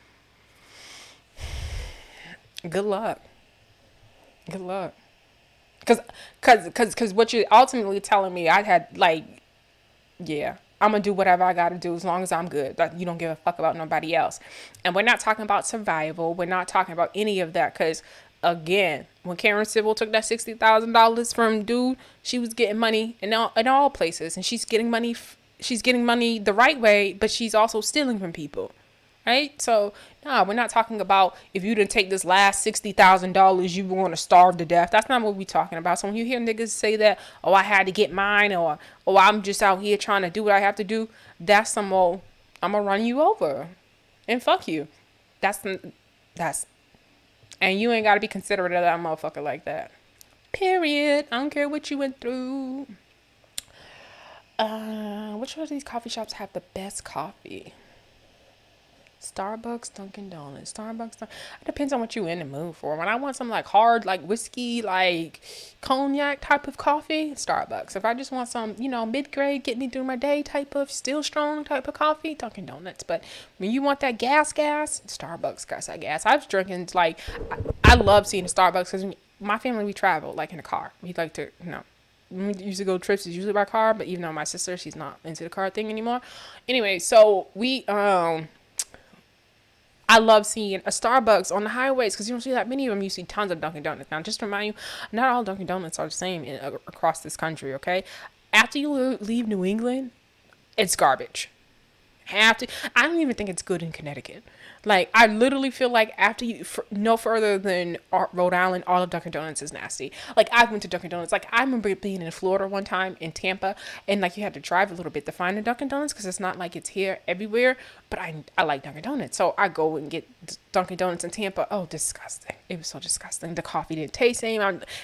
Good luck. Good luck. Cause what you're ultimately telling me, I had like, yeah, I'm going to do whatever I got to do as long as I'm good. You don't give a fuck about nobody else. And we're not talking about survival. We're not talking about any of that. Cause again, when Karen Civil took that $60,000 from dude, she was getting money in all places, and she's getting money the right way, but she's also stealing from people, right? So no, we're not talking about if you didn't take this last $60,000, you were going to starve to death. That's not what we're talking about. So when you hear niggas say that, oh, I had to get mine, or oh, I'm just out here trying to do what I have to do, that's some old, I'm gonna run you over and fuck you. That's. And you ain't got to be considerate of that motherfucker like that. Period. I don't care what you went through. Which one of these coffee shops have the best coffee? Starbucks, Dunkin' Donuts. It depends on what you in the mood for. When I want some like hard, like whiskey, like cognac type of coffee, Starbucks. If I just want some, mid-grade, get me through my day type of still strong type of coffee, Dunkin' Donuts. But when you want that gas, Starbucks got that gas. I was drinking, like, I love seeing the Starbucks because my family, we travel like in a car. We like to, when we used to go trips, it's usually by car, but even though my sister, she's not into the car thing anymore. Anyway, so we, I love seeing a Starbucks on the highways because you don't see that many of them. You see tons of Dunkin' Donuts. Now, just to remind you, not all Dunkin' Donuts are the same across this country, okay? After you leave New England, it's garbage. have to. I don't even think it's good in Connecticut. Like, I literally feel like after you, no further than Rhode Island, all of Dunkin' Donuts is nasty. Like, I went to Dunkin' Donuts. Like, I remember being in Florida one time in Tampa, and like you had to drive a little bit to find a Dunkin' Donuts because it's not like it's here everywhere. But I like Dunkin' Donuts, so I go and get Dunkin' Donuts in Tampa. Oh, disgusting! It was so disgusting. The coffee didn't taste the same.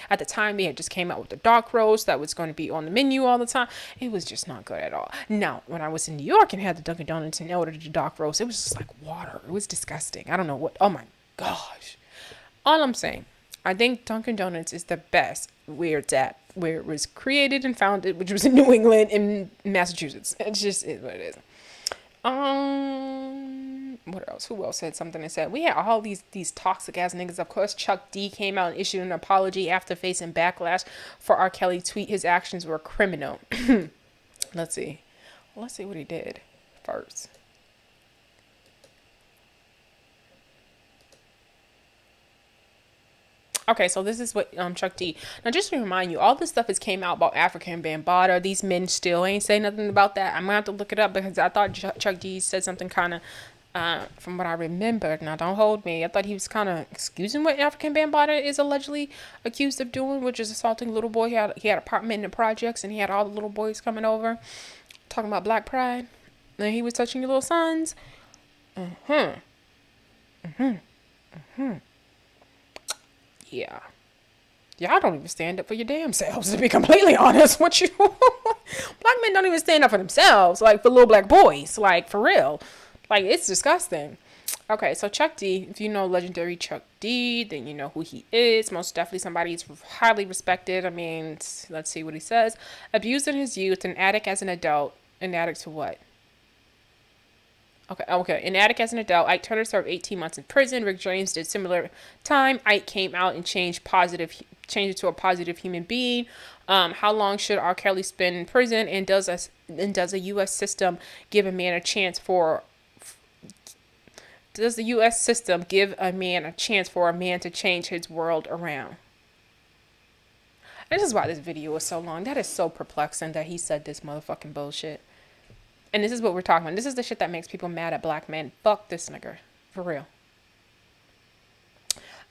At the time, they had just came out with the dark roast that was going to be on the menu all the time. It was just not good at all. Now, when I was in New York and had the Dunkin' Donuts and ordered the dark roast, it was just like water. It was disgusting. I don't know what. Oh my gosh! All I'm saying, I think Dunkin' Donuts is the best where it's at, where it was created and founded, which was in New England and Massachusetts. It just is what it is. What else? Who else said something and said, we had all these toxic ass niggas. Of course, Chuck D came out and issued an apology after facing backlash for R.Kelly tweet. His actions were criminal. Let's see what he did first. Okay, so this is what Chuck D. Now, just to remind you, all this stuff has came out about African Bambaataa. These men still ain't say nothing about that. I'm gonna have to look it up because I thought Chuck D said something kind of, from what I remember. Now, don't hold me. I thought he was kind of excusing what African Bambaataa is allegedly accused of doing, which is assaulting a little boy. He had an apartment in the projects, and he had all the little boys coming over, talking about Black Pride, and he was touching your little sons. Yeah. Y'all don't even stand up for your damn selves, to be completely honest with you. Black men don't even stand up for themselves, like for little black boys, like for real. Like, it's disgusting. Okay, so Chuck D, if you know legendary Chuck D, then you know who he is. Most definitely somebody who's highly respected. I mean, let's see what he says. Abused in his youth, an addict as an adult. An addict to what? Okay. An addict as an adult. Ike Turner served 18 months in prison. Rick James did similar time. Ike came out and changed it to a positive human being. How long should R. Kelly spend in prison? And does a U.S. system give a man a chance for? Does the U.S. system give a man a chance for a man to change his world around? This is why this video was so long. That is so perplexing that he said this motherfucking bullshit. And this is what we're talking about. This is the shit that makes people mad at black men. Fuck this nigga. For real.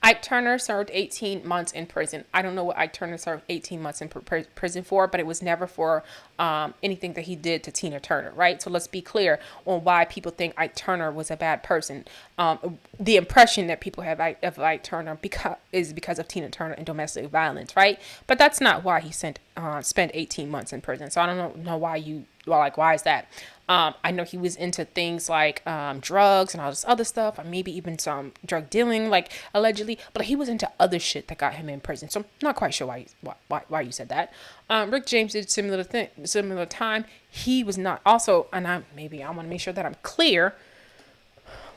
Ike Turner served 18 months in prison. I don't know what Ike Turner served 18 months in prison for, but it was never for anything that he did to Tina Turner, right? So let's be clear on why people think Ike Turner was a bad person. The impression that people have of Ike Turner is because of Tina Turner and domestic violence, right? But that's not why he spent 18 months in prison. So I don't know why is that? I know he was into things like drugs and all this other stuff, or maybe even some drug dealing, like allegedly. But he was into other shit that got him in prison. So I'm not quite sure why you said that. Rick James did similar time. He was not also, and I want to make sure that I'm clear.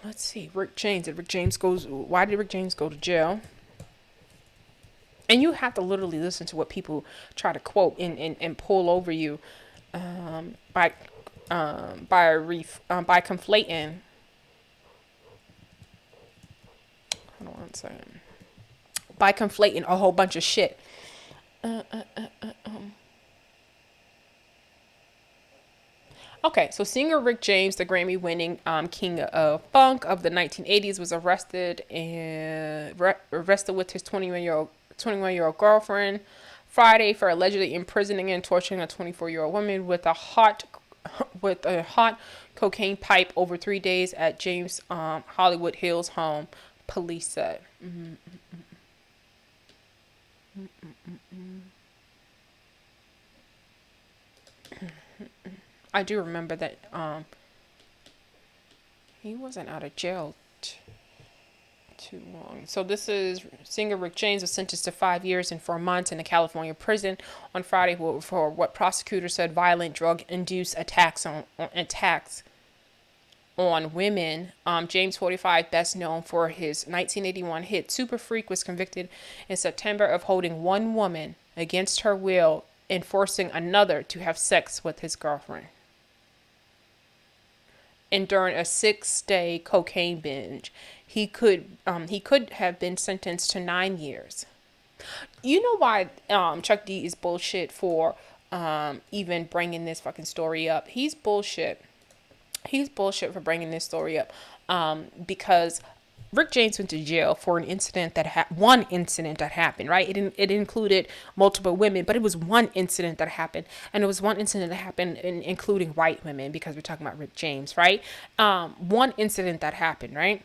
Let's see, Why did Rick James go to jail? And you have to literally listen to what people try to quote and pull over you by conflating. Hold on one second. By conflating a whole bunch of shit. Okay, so singer Rick James, the Grammy-winning king of funk of the 1980s, was arrested with his 21-year-old girlfriend Friday for allegedly imprisoning and torturing a 24-year-old woman with a hot cocaine pipe over 3 days at James Hollywood Hills home, police said. I do remember that he wasn't out of jail too long. So this is singer Rick James was sentenced to 5 years and 4 months in a California prison on Friday for what prosecutors said violent drug-induced attacks on women. James, 45, best known for his 1981 hit Super Freak, was convicted in September of holding one woman against her will and forcing another to have sex with his girlfriend. And during a 6-day cocaine binge, he could have been sentenced to 9 years. You know why Chuck D is bullshit for even bringing this fucking story up? He's bullshit he's bullshit for bringing this story up, because Rick James went to jail for an incident that one incident that happened, right? It included multiple women, but it was one incident that happened, and it was one incident that happened including white women, because we're talking about Rick James, right? One incident that happened, right?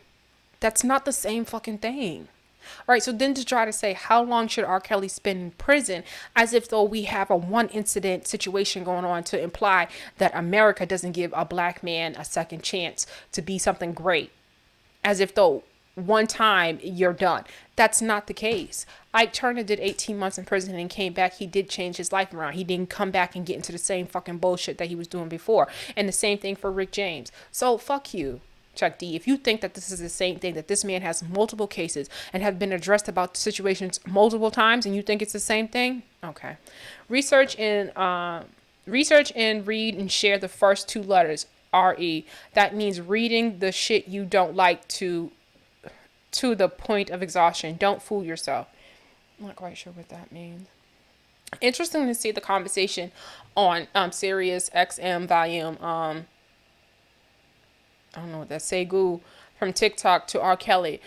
That's not the same fucking thing. All right, so then to try to say how long should R. Kelly spend in prison, as if though we have a one incident situation going on, to imply that America doesn't give a black man a second chance to be something great, as if though one time you're done. That's not the case. Ike Turner did 18 months in prison and came back. He did change his life around. He didn't come back and get into the same fucking bullshit that he was doing before. And the same thing for Rick James. So fuck you, Chuck D. If you think that this is the same thing, that this man has multiple cases and have been addressed about situations multiple times, and you think it's the same thing, okay. Research and read and share the first two letters, R-E. That means reading the shit you don't like to the point of exhaustion. Don't fool yourself. I'm not quite sure what that means. Interesting to see the conversation on Sirius XM volume I don't know what that Segu, from TikTok to R. Kelly.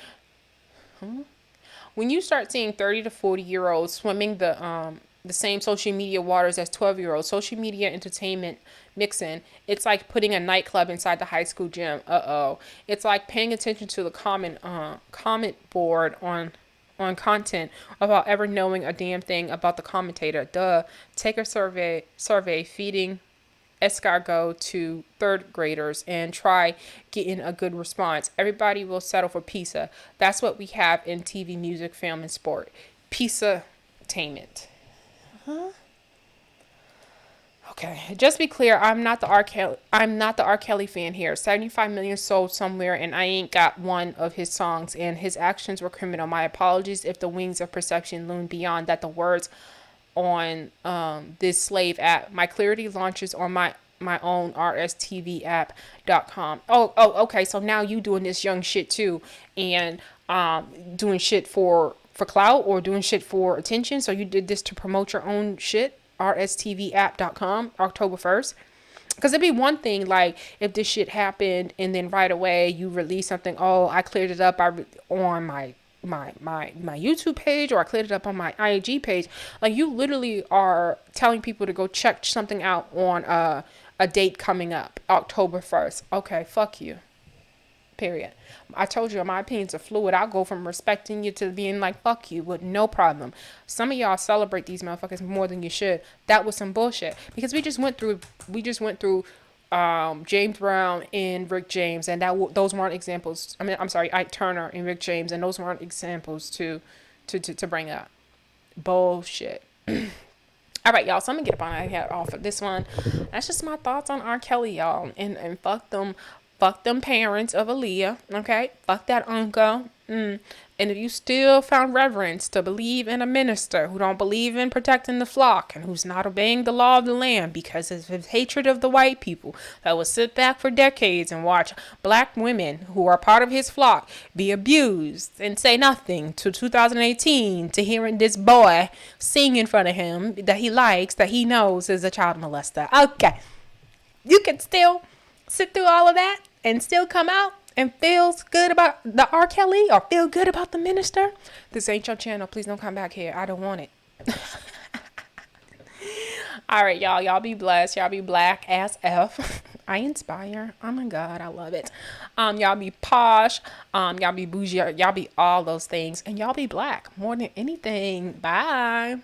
When you start seeing 30 to 40-year-olds swimming the same social media waters as 12-year-olds, social media entertainment mixing, it's like putting a nightclub inside the high school gym. It's like paying attention to the comment board on content without ever knowing a damn thing about the commentator. Take a survey feeding escargot to third graders and try getting a good response. Everybody will settle for pizza. That's what we have in TV, music, film, and sport. Pizza-tainment. Okay, just be clear, I'm not the R. Kelly fan here. 75 million sold somewhere, and I ain't got one of his songs, and his actions were criminal. My apologies if the wings of perception loom beyond that. The words on this slave app. My clarity launches on my own rstvapp.com. Okay, so now you doing this young shit too, and doing shit for clout or doing shit for attention. So you did this to promote your own shit. rstvapp.com, October 1st. Because it'd be one thing, like, if this shit happened and then right away you release something, I cleared it up on my YouTube page, or I cleared it up on my IG page. Like, you literally are telling people to go check something out on a date coming up, October 1st. Okay, fuck you. Period. I told you my opinions are fluid. I'll go from respecting you to being like, fuck you, with no problem. Some of y'all celebrate these motherfuckers more than you should. That was some bullshit. Because we just went through James Brown and Rick James, and those weren't examples. I'm sorry, Ike Turner and Rick James, and those weren't examples to bring up. Bullshit. All right, y'all. So I'm gonna get up on my head off of this one. That's just my thoughts on R. Kelly, y'all, and fuck them parents of Aaliyah. Okay, fuck that uncle. And if you still found reverence to believe in a minister who don't believe in protecting the flock and who's not obeying the law of the land because of his hatred of the white people, that will sit back for decades and watch black women who are part of his flock be abused and say nothing to 2018 to hearing this boy sing in front of him that he likes, that he knows is a child molester. Okay, you can still sit through all of that and still come out and feels good about the R. Kelly, or feel good about the minister. This ain't your channel. Please don't come back here. I don't want it. All right, y'all. Y'all be blessed. Y'all be black as F. I inspire. Oh my God, I love it. Y'all be posh. Y'all be bougie. Y'all be all those things. And y'all be black more than anything. Bye.